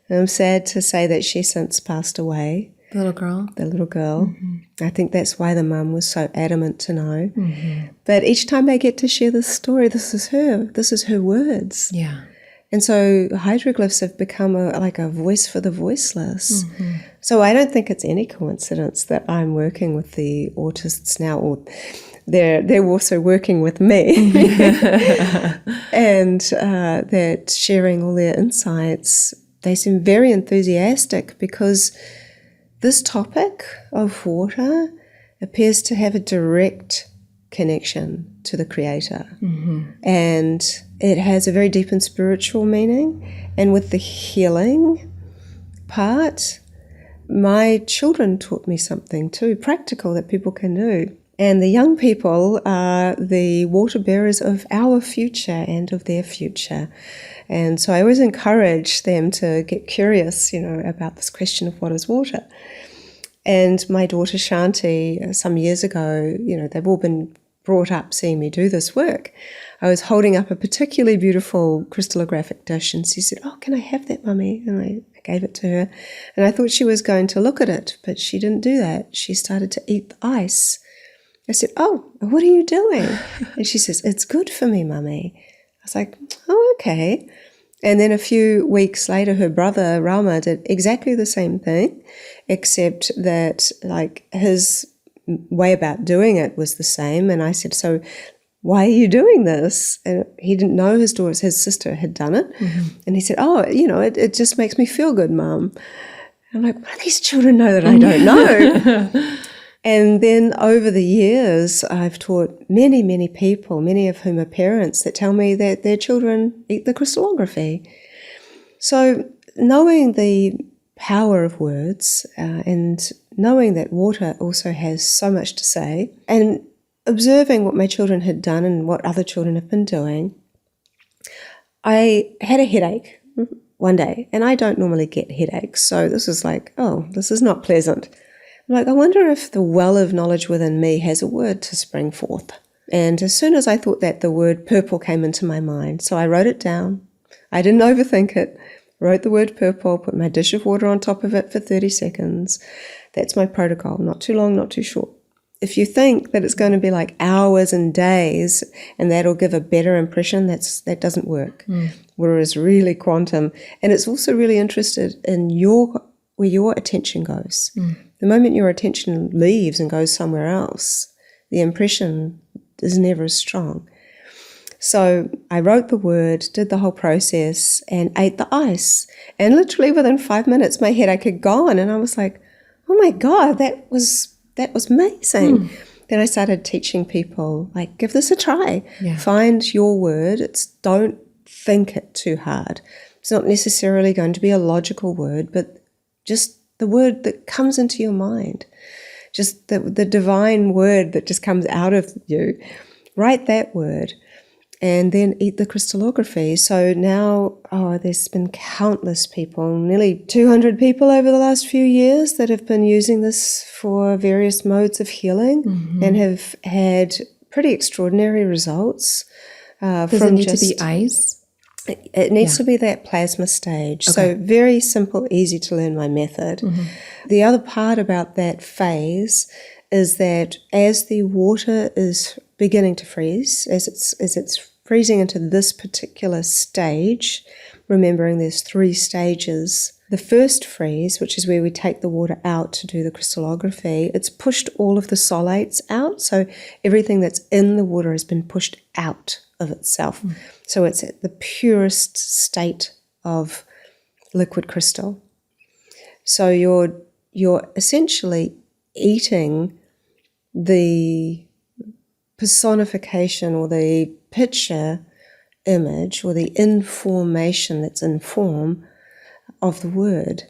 Speaker 1: And I'm sad to say that she since passed away.
Speaker 2: The little girl?
Speaker 1: The little girl. I think that's why the mum was so adamant to know. But each time I get to share this story, this is her. This is her words.
Speaker 2: Yeah.
Speaker 1: And so hydroglyphs have become like a voice for the voiceless. So I don't think it's any coincidence that I'm working with the autists now, or they're also working with me, and they're sharing all their insights. They seem very enthusiastic because this topic of water appears to have a direct connection to the Creator. And it has a very deep and spiritual meaning. And with the healing part, my children taught me something too, practical, that people can do. And the young people are the water bearers of our future and of their future. And so I always encourage them to get curious, about this question of what is water. And my daughter Shanti, some years ago, they've all been brought up seeing me do this work. I was holding up a particularly beautiful crystallographic dish, and she said, oh, can I have that, Mummy? And I gave it to her. And I thought she was going to look at it, but she didn't do that. She started to eat the ice. I said, oh, what are you doing? And she says, it's good for me, Mummy. I was like, oh, okay. And then a few weeks later, her brother Rama did exactly the same thing, except that his way about doing it was the same. And I said, so why are you doing this? And he didn't know his sister had done it. And he said, oh, it just makes me feel good, Mum. I'm like, what do these children know that I don't know? And then over the years, I've taught many, many people, many of whom are parents, that tell me that their children eat the crystallography. So knowing the power of words and knowing that water also has so much to say, and observing what my children had done and what other children have been doing, I had a headache one day, and I don't normally get headaches. So this was like, oh, this is not pleasant. I wonder if the well of knowledge within me has a word to spring forth. And as soon as I thought that, the word purple came into my mind. So I wrote it down. I didn't overthink it. Wrote the word purple, put my dish of water on top of it for 30 seconds. That's my protocol. Not too long, not too short. If you think that it's going to be like hours and days and that'll give a better impression, that doesn't work. Water is really quantum. And it's also really interested in where your attention goes. The moment your attention leaves and goes somewhere else, the impression is never as strong. So I wrote the word, did the whole process, and ate the ice. And literally within 5 minutes, my headache had gone. And I was like, oh my God, that was amazing. Then I started teaching people, give this a try. Yeah. Find your word. Don't think it too hard. It's not necessarily going to be a logical word, but just the word that comes into your mind, just the divine word that just comes out of you. Write that word and then eat the crystallography. So now, there's been countless people, nearly 200 people over the last few years that have been using this for various modes of healing and have had pretty extraordinary results.
Speaker 2: Does it need to be ice?
Speaker 1: It needs to be that plasma stage. Okay. So very simple, easy to learn my method. The other part about that phase is that as the water is beginning to freeze, as it's freezing into this particular stage, remembering there's 3 stages. The first freeze, which is where we take the water out to do the crystallography, it's pushed all of the solates out. So everything that's in the water has been pushed out of itself. So it's at the purest state of liquid crystal. So you're essentially eating the personification or the picture image or the information that's in form of the word.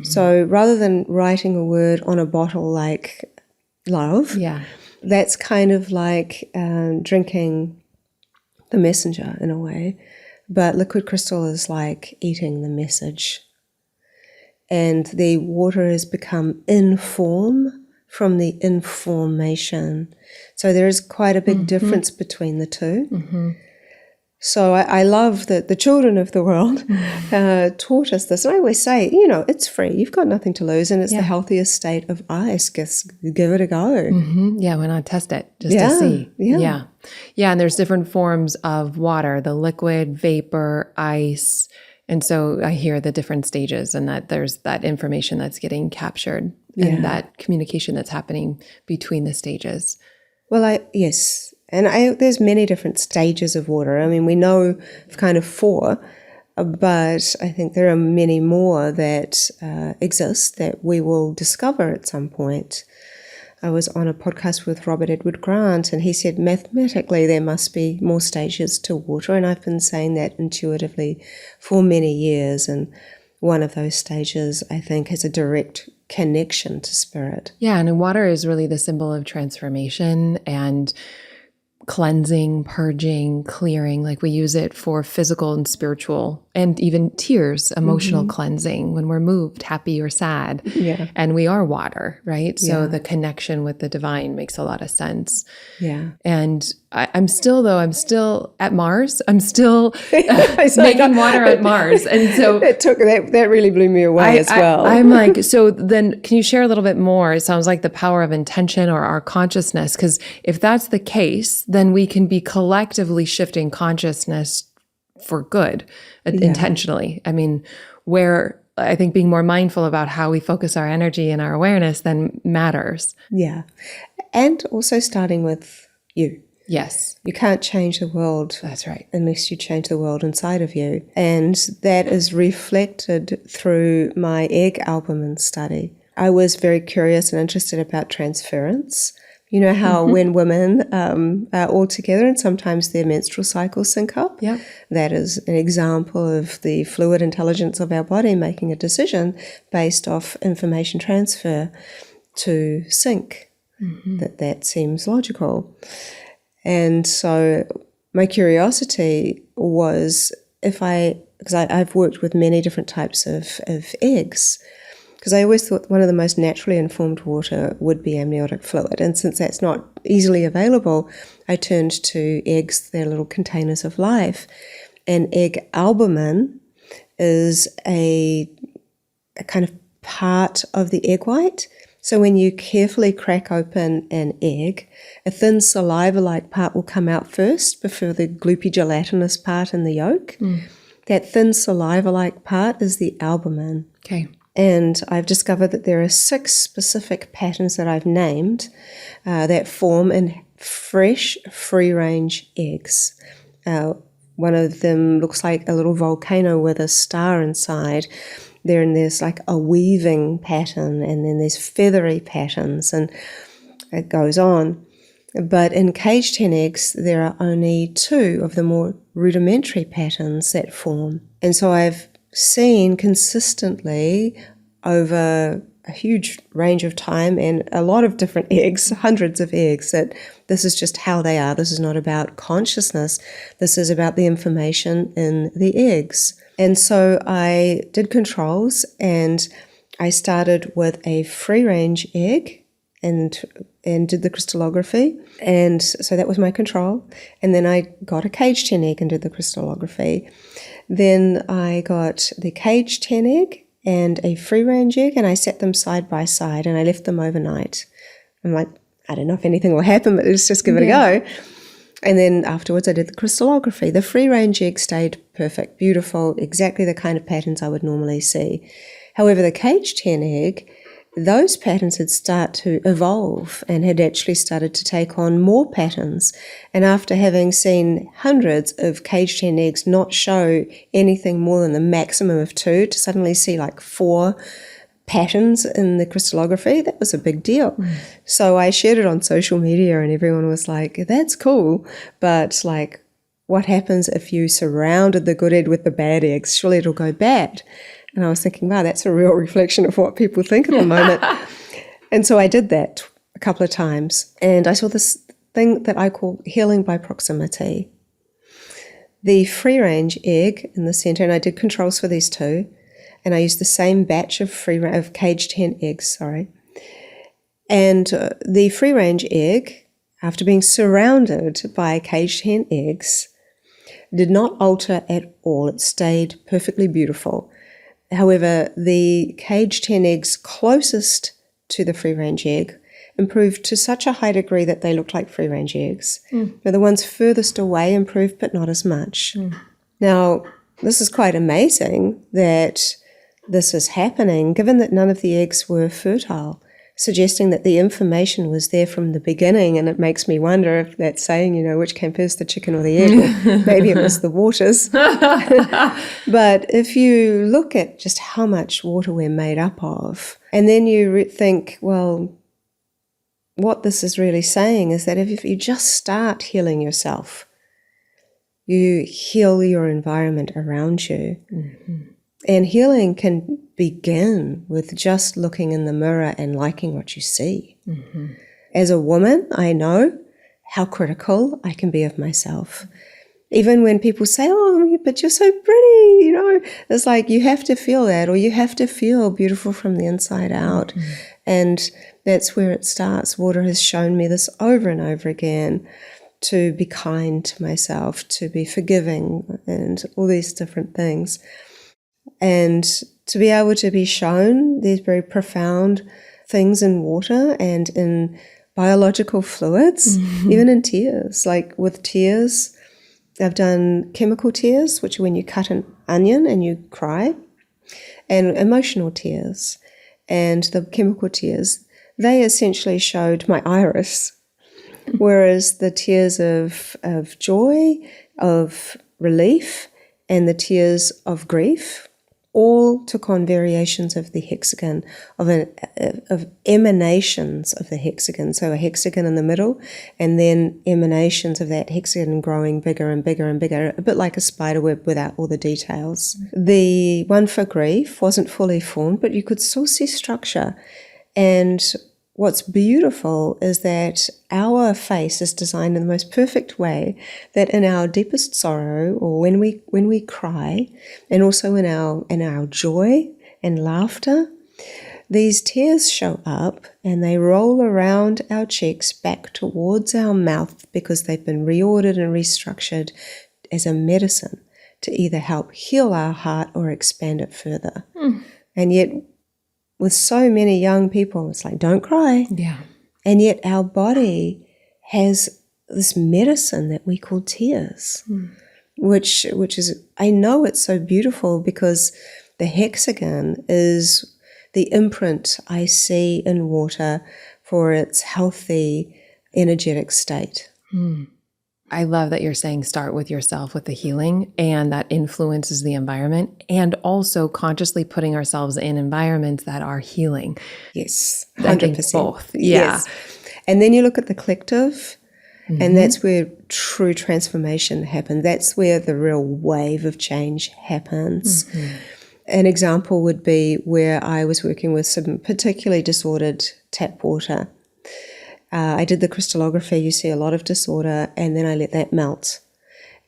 Speaker 1: So rather than writing a word on a bottle like love, that's kind of like drinking the messenger in a way. But liquid crystal is like eating the message. And the water has become in form from the information. So there is quite a big difference between the two. So I love that the children of the world taught us this. And I always say, it's free. You've got nothing to lose. And it's the healthiest state of ice. Just give it a go.
Speaker 2: Yeah, why not test it just to see? Yeah, and there's different forms of water, the liquid, vapor, ice. And so I hear the different stages and that there's that information that's getting captured and that communication that's happening between the stages.
Speaker 1: Well, yes. And there's many different stages of water. I mean, we know kind of 4, but I think there are many more that exist that we will discover at some point. I was on a podcast with Robert Edward Grant, and he said mathematically there must be more stages to water, and I've been saying that intuitively for many years, and one of those stages, I think, has a direct connection to spirit.
Speaker 2: Yeah, and water is really the symbol of transformation and cleansing, purging, clearing. Like we use it for physical and spiritual and even tears, emotional cleansing when we're moved, happy or sad.
Speaker 1: Yeah.
Speaker 2: And we are water, right? So the connection with the divine makes a lot of sense.
Speaker 1: Yeah.
Speaker 2: And I'm still at Mars. I'm still making water at Mars. And so
Speaker 1: that really blew me away as well.
Speaker 2: I'm like, so then can you share a little bit more? It sounds like the power of intention or our consciousness, because if that's the case, then we can be collectively shifting consciousness for good, intentionally. I mean, where I think being more mindful about how we focus our energy and our awareness then matters.
Speaker 1: Yeah. And also starting with you.
Speaker 2: Yes.
Speaker 1: You can't change the world.
Speaker 2: That's right.
Speaker 1: Unless you change the world inside of you. And that is reflected through my egg albumin study. I was very curious and interested about transference. You know how when women are all together and sometimes their menstrual cycles sync up?
Speaker 2: Yeah. That
Speaker 1: is an example of the fluid intelligence of our body making a decision based off information transfer to sync. That seems logical. And so my curiosity was because I've worked with many different types of eggs, because I always thought one of the most naturally informed water would be amniotic fluid. And since that's not easily available, I turned to eggs, they're little containers of life. And egg albumin is a kind of part of the egg white. So when you carefully crack open an egg, a thin saliva-like part will come out first before the gloopy gelatinous part in the yolk. That thin saliva-like part is the albumin.
Speaker 2: Okay.
Speaker 1: And I've discovered that there are 6 specific patterns that I've named that form in fresh, free-range eggs. One of them looks like a little volcano with a star inside. There's like a weaving pattern, and then there's feathery patterns, and it goes on. But in caged hen eggs, there are only 2 of the more rudimentary patterns that form. And so I've seen consistently over a huge range of time and a lot of different eggs, hundreds of eggs, that this is just how they are. This is not about consciousness. This is about the information in the eggs. And so I did controls, and I started with a free-range egg and did the crystallography. And so that was my control. And then I got a cage 10 egg and did the crystallography. Then I got the cage 10 egg and a free-range egg, and I set them side by side, and I left them overnight. I'm like, I don't know if anything will happen, but let's just give it a go. And then afterwards I did the crystallography. The free-range egg stayed perfect, beautiful, exactly the kind of patterns I would normally see. However, the cage 10 egg, those patterns had started to evolve and had actually started to take on more patterns. And after having seen hundreds of cage 10 eggs not show anything more than the maximum of 2, to suddenly see like 4 patterns in the crystallography, that was a big deal. So I shared it on social media, and everyone was like, that's cool, but like, what happens if you surrounded the good egg with the bad eggs? Surely it'll go bad. And I was thinking, wow, that's a real reflection of what people think at the moment. And so I did that a couple of times, and I saw this thing that I call healing by proximity. The free-range egg in the center, and I did controls for these 2, and I used the same batch of cage 10 eggs, And the free-range egg, after being surrounded by cage 10 eggs, did not alter at all. It stayed perfectly beautiful. However, the cage 10 eggs closest to the free-range egg improved to such a high degree that they looked like free-range eggs. Now, the ones furthest away improved, but not as much. Now, this is quite amazing that this is happening, given that none of the eggs were fertile, suggesting that the information was there from the beginning. And it makes me wonder if that saying, which came first, the chicken or the egg, or maybe it was the waters. But if you look at just how much water we're made up of, and then you think, well, what this is really saying is that if you just start healing yourself, you heal your environment around you. And healing can begin with just looking in the mirror and liking what you see. As a woman, I know how critical I can be of myself. Even when people say, oh, but you're so pretty, it's like you have to feel that, or you have to feel beautiful from the inside out. And that's where it starts. Water has shown me this over and over again, to be kind to myself, to be forgiving, and all these different things. And to be able to be shown these very profound things in water and in biological fluids, even in tears. Like with tears, I've done chemical tears, which are when you cut an onion and you cry, and emotional tears. And the chemical tears, they essentially showed my iris, whereas the tears of joy, of relief, and the tears of grief all took on variations of the hexagon, of emanations of the hexagon. So a hexagon in the middle, and then emanations of that hexagon growing bigger and bigger and bigger, a bit like a spider web without all the details. The one for grief wasn't fully formed, but you could still see structure. And what's beautiful is that our face is designed in the most perfect way, that in our deepest sorrow, or when we cry, and also in our joy and laughter, these tears show up and they roll around our cheeks back towards our mouth, because they've been reordered and restructured as a medicine to either help heal our heart or expand it further. And yet, with so many young people, it's like, don't cry.
Speaker 2: Yeah.
Speaker 1: And yet our body has this medicine that we call tears, which is, I know it's so beautiful because the hexagon is the imprint I see in water for its healthy, energetic state.
Speaker 2: I love that you're saying start with yourself with the healing, and that influences the environment, and also consciously putting ourselves in environments that are healing.
Speaker 1: Yes, 100%.
Speaker 2: I think both. Yeah.
Speaker 1: Yes. And then you look at the collective, and that's where true transformation happens. That's where the real wave of change happens. An example would be where I was working with some particularly disordered tap water. I did the crystallography, you see a lot of disorder, and then I let that melt.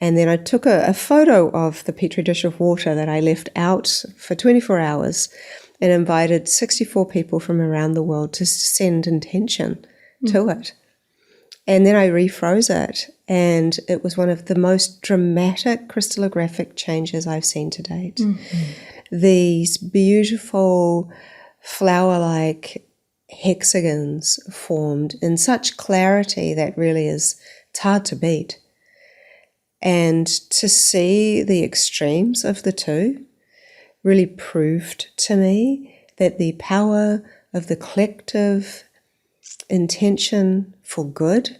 Speaker 1: And then I took a photo of the petri dish of water that I left out for 24 hours and invited 64 people from around the world to send intention to it. And then I refroze it, and it was one of the most dramatic crystallographic changes I've seen to date. These beautiful flower-like hexagons formed in such clarity that really it's hard to beat. And to see the extremes of the two really proved to me that the power of the collective intention for good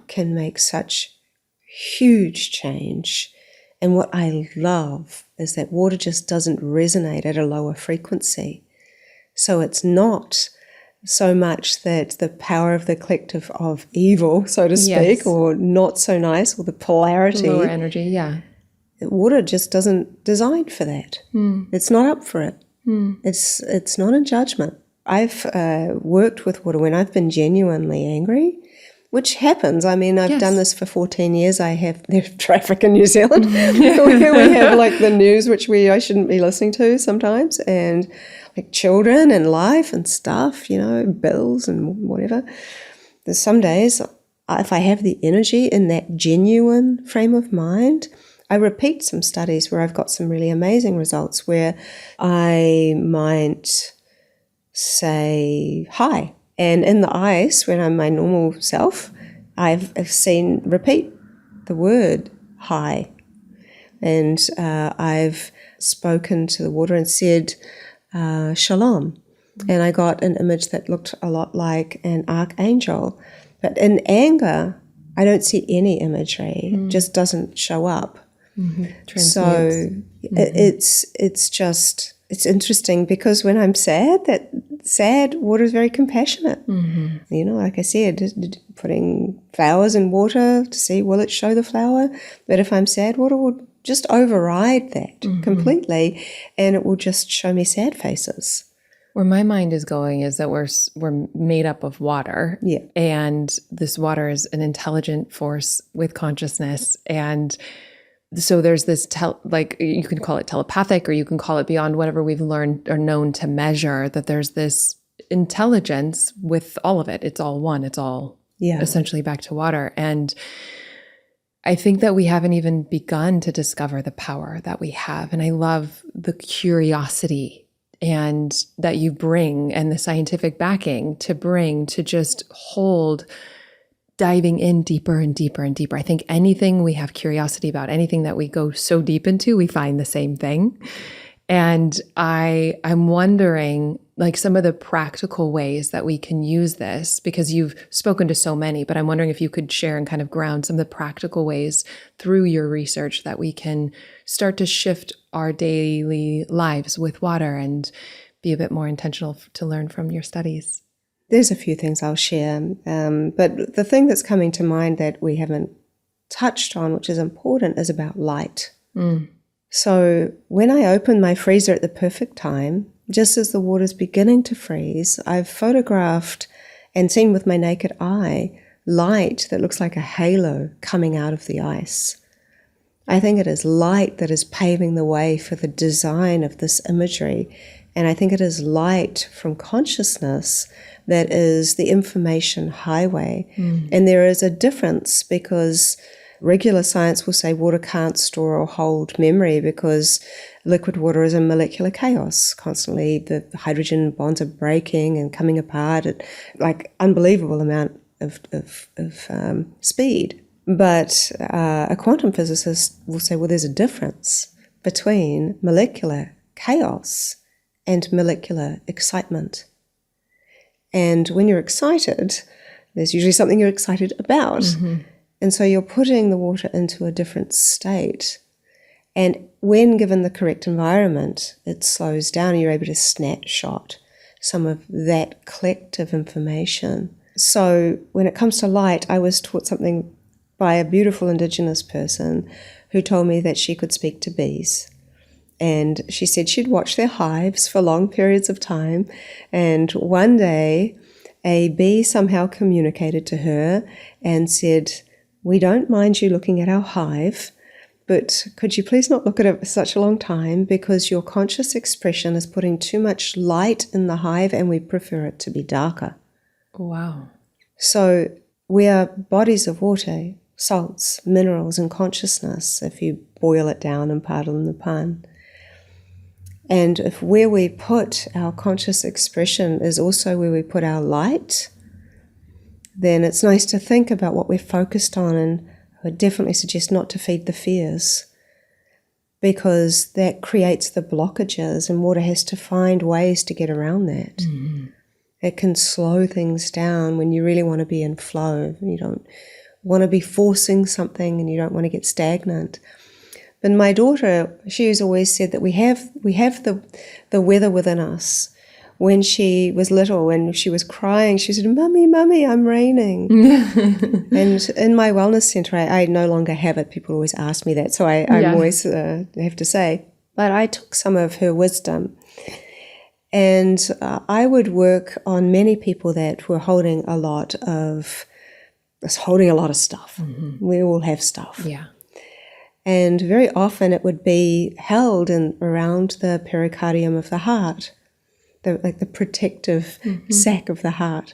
Speaker 1: can make such huge change. And what I love is that water just doesn't resonate at a lower frequency. So it's not so much that the power of the collective of evil, so to speak, or not so nice, or the polarity.
Speaker 2: Lower energy,
Speaker 1: Water just doesn't design for that. It's not up for it. It's not a judgment. I've worked with water when I've been genuinely angry, which happens. I mean, I've done this for 14 years. I have traffic in New Zealand. we have like the news, which I shouldn't be listening to sometimes, and like children and life and stuff, bills and whatever. There's some days, if I have the energy in that genuine frame of mind, I repeat some studies where I've got some really amazing results where I might say hi. And in the ice, when I'm my normal self, I've seen repeat the word hi. And I've spoken to the water and said shalom. And I got an image that looked a lot like an archangel. But in anger, I don't see any imagery. It just doesn't show up. So it's interesting because when I'm sad, water is very compassionate. Like I said, putting flowers in water to see, will it show the flower? But if I'm sad, water will just override that completely, and it will just show me sad faces.
Speaker 2: Where my mind is going is that we're made up of water, and this water is an intelligent force with consciousness, and so there's this, you can call it telepathic, or you can call it beyond whatever we've learned or known to measure, that there's this intelligence with all of it. It's all one. It's all essentially back to water. And I think that we haven't even begun to discover the power that we have. And I love the curiosity and that you bring, and the scientific backing to just hold diving in deeper and deeper and deeper. I think anything we have curiosity about, anything that we go so deep into, we find the same thing. And I'm wondering, like, some of the practical ways that we can use this, because you've spoken to so many, but I'm wondering if you could share and kind of ground some of the practical ways through your research that we can start to shift our daily lives with water and be a bit more intentional to learn from your studies.
Speaker 1: There's a few things I'll share, but the thing that's coming to mind that we haven't touched on, which is important, is about light. So when I open my freezer at the perfect time, just as the water's beginning to freeze, I've photographed and seen with my naked eye light that looks like a halo coming out of the ice. I think it is light that is paving the way for the design of this imagery, and I think it is light from consciousness that is the information highway. And there is a difference, because regular science will say water can't store or hold memory because liquid water is a molecular chaos. Constantly the hydrogen bonds are breaking and coming apart at like unbelievable amount of speed. But a quantum physicist will say, well, there's a difference between molecular chaos and molecular excitement. And when you're excited, there's usually something you're excited about. And so you're putting the water into a different state. And when given the correct environment, it slows down and you're able to snapshot some of that collective information. So when it comes to light, I was taught something by a beautiful Indigenous person who told me that she could speak to bees. And she said she'd watch their hives for long periods of time. And one day, a bee somehow communicated to her and said, "We don't mind you looking at our hive, but could you please not look at it for such a long time, because your conscious expression is putting too much light in the hive and we prefer it to be darker."
Speaker 2: Wow.
Speaker 1: So we are bodies of water, salts, minerals, and consciousness, if you boil it down and pardon the pun. And if where we put our conscious expression is also where we put our light, then it's nice to think about what we're focused on. And I would definitely suggest not to feed the fears, because that creates the blockages, and water has to find ways to get around that. Mm-hmm. It can slow things down when you really want to be in flow. You don't want to be forcing something, and you don't want to get stagnant. But my daughter, she's always said that we have the weather within us. When she was little, when she was crying, she said, "Mummy, Mummy, I'm raining." And in my wellness center, I no longer have it. People always ask me that, so I'm always have to say. But I took some of her wisdom. And I would work on many people that were holding a lot of stuff. Mm-hmm. We all have stuff. Yeah. And very often it would be held around the pericardium of the heart, like the protective sac of the heart.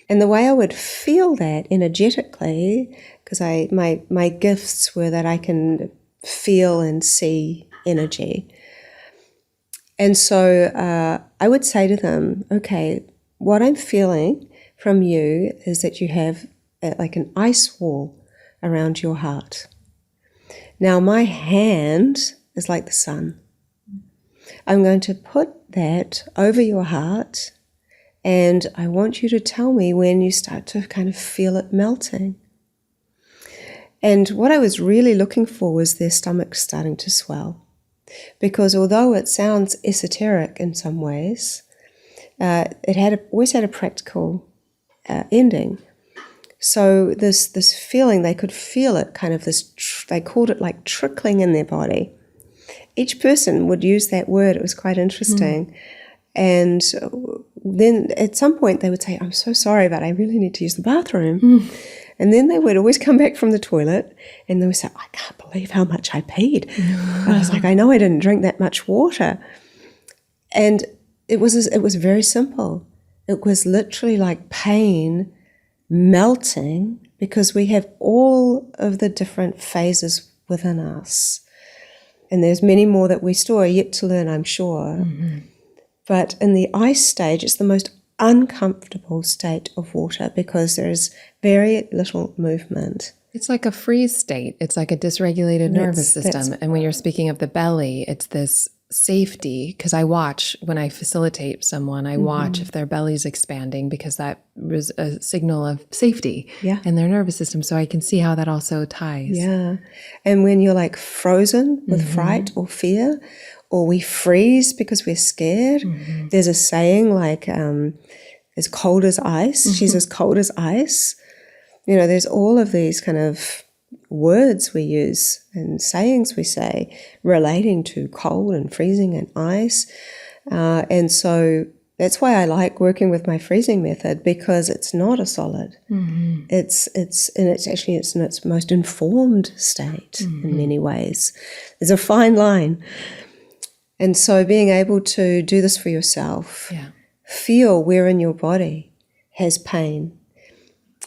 Speaker 1: And the way I would feel that energetically, because my gifts were that I can feel and see energy. And so I would say to them, okay, what I'm feeling from you is that you have like an ice wall around your heart. Now my hand is like the sun. I'm going to put that over your heart, and I want you to tell me when you start to kind of feel it melting. And what I was really looking for was their stomach starting to swell. Because although it sounds esoteric in some ways, it always had a practical ending. So this feeling, they could feel it, kind of this, they called it like trickling in their body. Each person would use that word. It was quite interesting. And then at some point they would say, "I'm so sorry, but I really need to use the bathroom." And then they would always come back from the toilet and they would say, "I can't believe how much I peed." I was like, "I know I didn't drink that much water." And it was very simple. It was literally like pain melting, because we have all of the different phases within us. And there's many more that we still are yet to learn, I'm sure. Mm-hmm. But in the ice stage, it's the most uncomfortable state of water, because there is very little movement.
Speaker 2: It's like a freeze state. It's like a dysregulated nervous system. And when you're speaking of the belly, it's this safety, because I watch when I facilitate someone, I watch if their belly's expanding, because that was a signal of safety in their nervous system. So I can see how that also ties. Yeah.
Speaker 1: And when you're like frozen with fright or fear, or we freeze because we're scared, there's a saying like, as cold as ice, she's as cold as ice. You know, there's all of these kind of words we use and sayings we say relating to cold and freezing and ice. And so that's why I like working with my freezing method, because it's not a solid. It's actually in its most informed state in many ways. There's a fine line. And so being able to do this for yourself, feel where in your body has pain,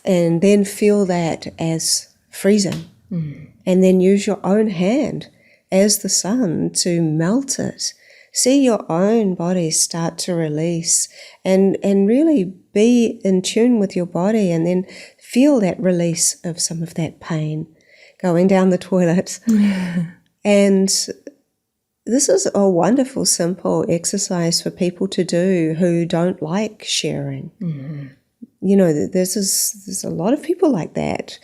Speaker 1: and then feel that as freezing. And then use your own hand as the sun to melt it. See your own body start to release, and really be in tune with your body, and then feel that release of some of that pain going down the toilet. And this is a wonderful, simple exercise for people to do who don't like sharing. You know, there's a lot of people like that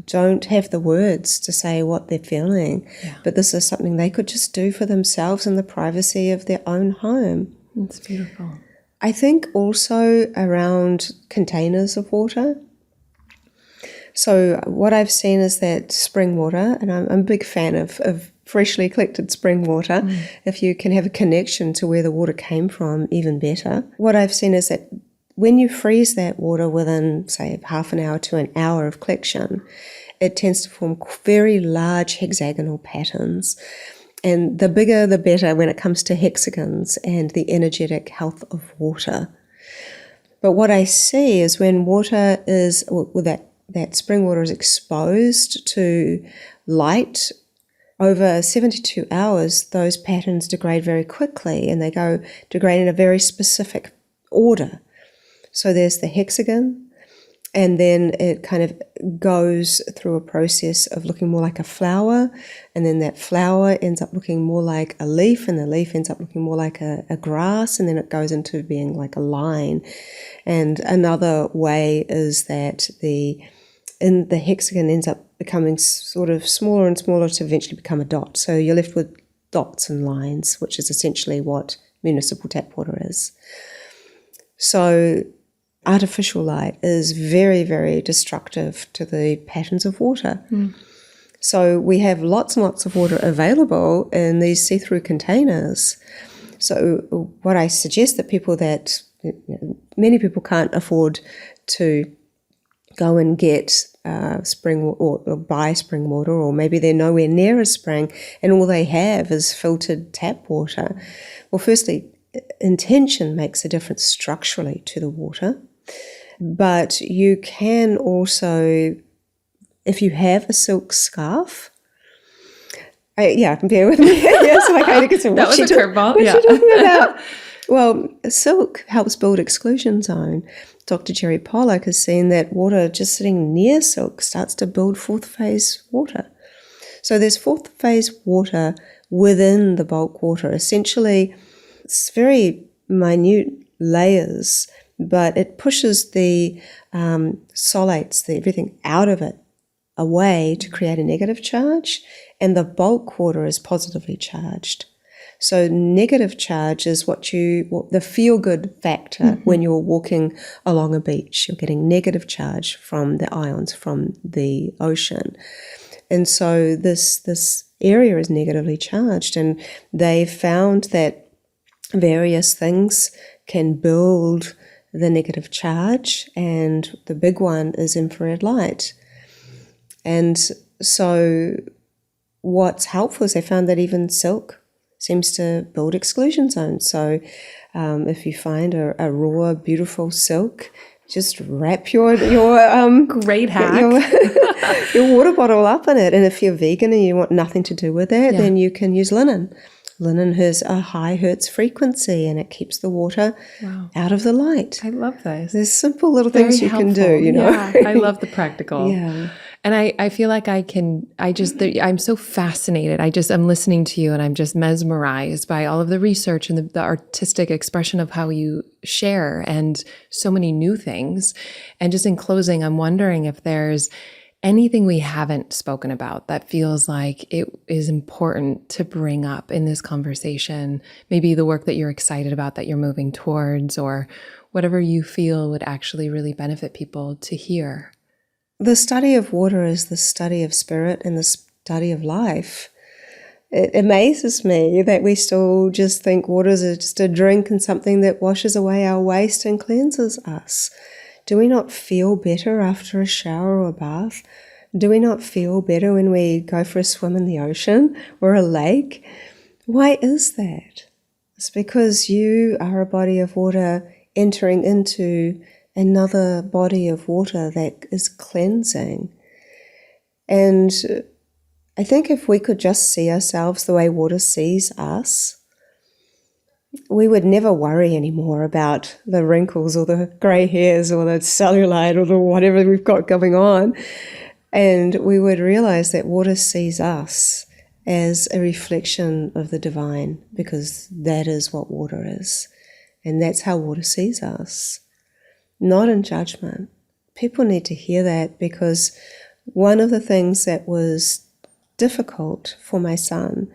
Speaker 1: don't have the words to say what they're feeling. But this is something they could just do for themselves in the privacy of their own home.
Speaker 2: That's beautiful.
Speaker 1: I think also around containers of water, So what I've seen is that spring water, and I'm a big fan of freshly collected spring water. If you can have a connection to where the water came from, even better. What I've seen is that when you freeze that water within, say, half an hour to an hour of collection, it tends to form very large hexagonal patterns. And the bigger, the better when it comes to hexagons and the energetic health of water. But what I see is when water is, that spring water is exposed to light, over 72 hours, those patterns degrade very quickly, and they degrade in a very specific order. So there's the hexagon, and then it kind of goes through a process of looking more like a flower, and then that flower ends up looking more like a leaf, and the leaf ends up looking more like a grass, and then it goes into being like a line. And another way is that the hexagon ends up becoming sort of smaller and smaller to eventually become a dot. So you're left with dots and lines, which is essentially what municipal tap water is. So artificial light is very, very destructive to the patterns of water. So we have lots and lots of water available in these see-through containers. So what I suggest that many people can't afford to go and get spring or buy spring water, or maybe they're nowhere near a spring and all they have is filtered tap water. Well, firstly, intention makes a difference structurally to the water, but you can also, if you have a silk scarf, bear with me. Yes,
Speaker 2: that was a curveball.
Speaker 1: What's she talking about? Well, silk helps build exclusion zone. Dr. Jerry Pollack has seen that water just sitting near silk starts to build fourth phase water. So there's fourth phase water within the bulk water. Essentially, it's very minute layers, but it pushes the solates, everything out of it, away to create a negative charge, and the bulk water is positively charged. So negative charge is what the feel-good factor when you're walking along a beach. You're getting negative charge from the ions from the ocean. And so this area is negatively charged, and they've found that various things can build the negative charge, and the big one is infrared light. And so what's helpful is they found that even silk seems to build exclusion zones. So if you find a raw, beautiful silk, just wrap your
Speaker 2: great hack.
Speaker 1: your water bottle up in it. And if you're vegan and you want nothing to do with it, then you can use linen. Linen has a high hertz frequency, and it keeps the water out of the light.
Speaker 2: I love this.
Speaker 1: There's simple little things you can do,
Speaker 2: Yeah, I love the practical.
Speaker 1: Yeah.
Speaker 2: And I feel like I'm so fascinated. I'm listening to you, and I'm just mesmerized by all of the research and the artistic expression of how you share, and so many new things. And just in closing, I'm wondering if there's anything we haven't spoken about that feels like it is important to bring up in this conversation, maybe the work that you're excited about, that you're moving towards, or whatever you feel would actually really benefit people to hear.
Speaker 1: The study of water is the study of spirit and the study of life. It amazes me that we still just think water is just a drink and something that washes away our waste and cleanses us. Do we not feel better after a shower or a bath? Do we not feel better when we go for a swim in the ocean or a lake? Why is that? It's because you are a body of water entering into another body of water that is cleansing. And I think if we could just see ourselves the way water sees us, we would never worry anymore about the wrinkles or the grey hairs or the cellulite or the whatever we've got going on. And we would realize that water sees us as a reflection of the divine, because that is what water is. And that's how water sees us, not in judgment. People need to hear that, because one of the things that was difficult for my son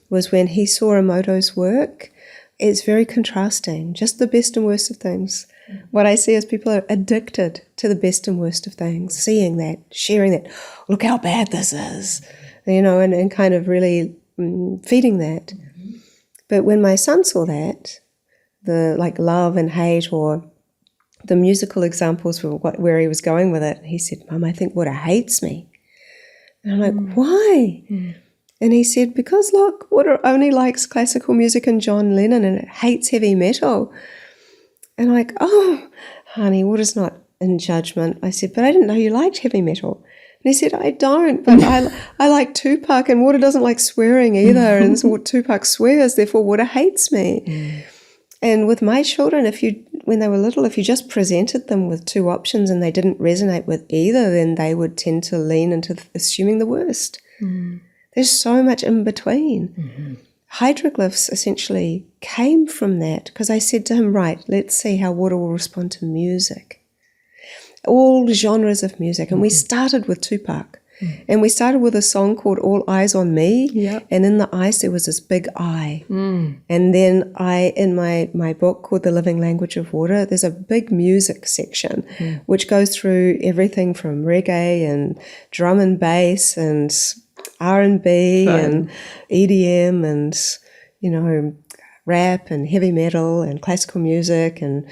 Speaker 1: was when he saw Emoto's work. It's very contrasting, just the best and worst of things. What I see is people are addicted to the best and worst of things, seeing that, sharing that. Look how bad this is, and kind of really feeding that. But when my son saw that, the like love and hate, or the musical examples for where he was going with it, he said, "Mum, I think water hates me." And I'm like, "Why?" And he said, "Because look, water only likes classical music and John Lennon, and it hates heavy metal." And I'm like, "Oh, honey, water's not in judgment." I said, "But I didn't know you liked heavy metal." And he said, "I don't, but I like Tupac, and water doesn't like swearing either. And so Tupac swears, therefore water hates me." And with my children, when they were little, if you just presented them with two options and they didn't resonate with either, then they would tend to lean into assuming the worst. There's so much in between. Hydroglyphs essentially came from that, because I said to him, right, let's see how water will respond to music. All genres of music. And we started with Tupac. And we started with a song called All Eyes on Me. Yep. And in the eyes there was this big eye. And then in my book called The Living Language of Water, there's a big music section which goes through everything from reggae and drum and bass and R&B and EDM and, rap and heavy metal and classical music and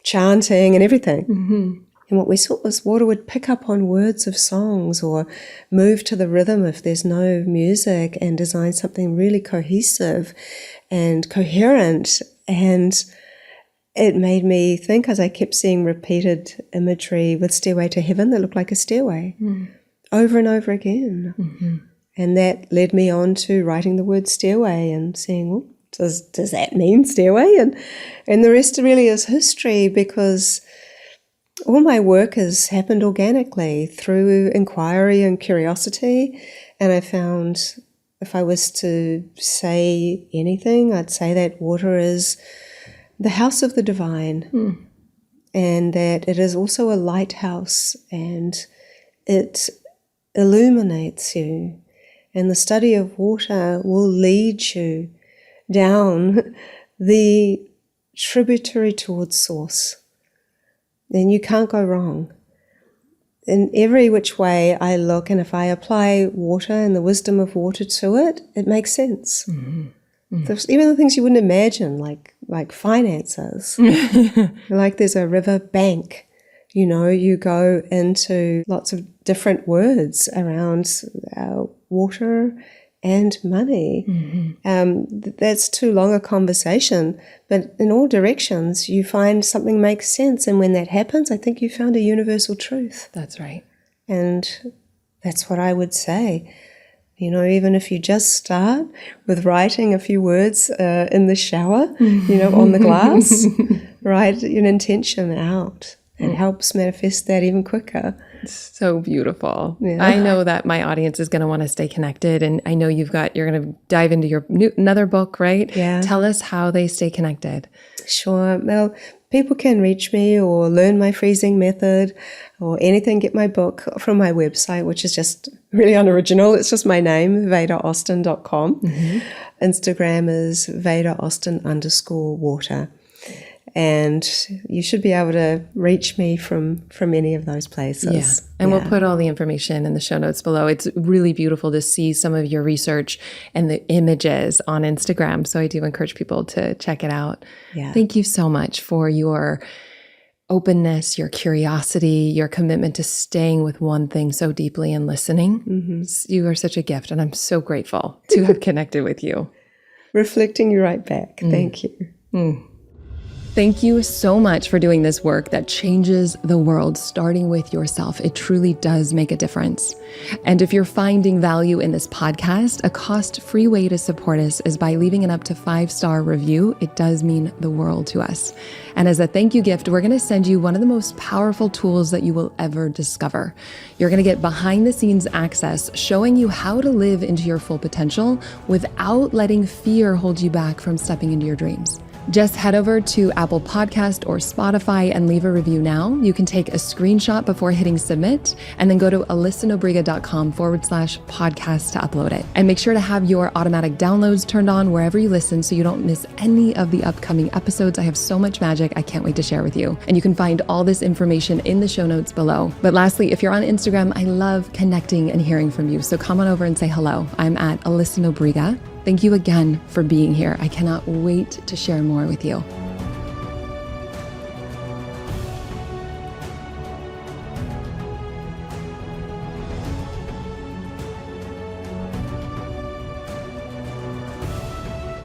Speaker 1: chanting and everything. And what we saw was water would pick up on words of songs or move to the rhythm if there's no music and design something really cohesive and coherent. And it made me think, as I kept seeing repeated imagery with Stairway to Heaven that looked like a stairway over and over again. And that led me on to writing the word stairway and saying, well, does that mean stairway? And the rest really is history, because all my work has happened organically through inquiry and curiosity. And I found if I was to say anything, I'd say that water is the house of the divine, and that it is also a lighthouse, and it illuminates you. And the study of water will lead you down the tributary towards source. Then you can't go wrong. In every which way I look, and if I apply water and the wisdom of water to it, it makes sense. Even the things you wouldn't imagine, like finances. Like there's a river bank, you go into lots of different words around water and money. That's too long a conversation, but in all directions you find something makes sense, and when that happens, I think you found a universal truth.
Speaker 2: That's right.
Speaker 1: And that's what I would say. Even if you just start with writing a few words in the shower, on the glass, write an intention out. It helps manifest that even quicker.
Speaker 2: So beautiful. Yeah. I know that my audience is going to want to stay connected, and I know you're going to dive into your another book, right?
Speaker 1: Yeah.
Speaker 2: Tell us how they stay connected.
Speaker 1: Sure. Well, people can reach me or learn my freezing method or anything. Get my book from my website, which is just really unoriginal. It's just my name, VedaAustin.com. Instagram is VedaAustin_water. And you should be able to reach me from any of those places.
Speaker 2: Yeah. And we'll put all the information in the show notes below. It's really beautiful to see some of your research and the images on Instagram. So I do encourage people to check it out.
Speaker 1: Yeah.
Speaker 2: Thank you so much for your openness, your curiosity, your commitment to staying with one thing so deeply and listening. You are such a gift, and I'm so grateful to have connected with you.
Speaker 1: Reflecting you right back. Thank you.
Speaker 2: Thank you so much for doing this work that changes the world, starting with yourself. It truly does make a difference. And if you're finding value in this podcast, a cost-free way to support us is by leaving an up to 5-star review. It does mean the world to us. And as a thank you gift, we're going to send you one of the most powerful tools that you will ever discover. You're going to get behind-the-scenes access showing you how to live into your full potential without letting fear hold you back from stepping into your dreams. Just head over to Apple Podcast or Spotify and leave a review now. You can take a screenshot before hitting submit and then go to alyssanobriga.com/podcast to upload it. And make sure to have your automatic downloads turned on wherever you listen so you don't miss any of the upcoming episodes. I have so much magic I can't wait to share with you. And you can find all this information in the show notes below. But lastly, if you're on Instagram, I love connecting and hearing from you. So come on over and say hello. I'm at Alyssa Nobriga. Thank you again for being here. I cannot wait to share more with you.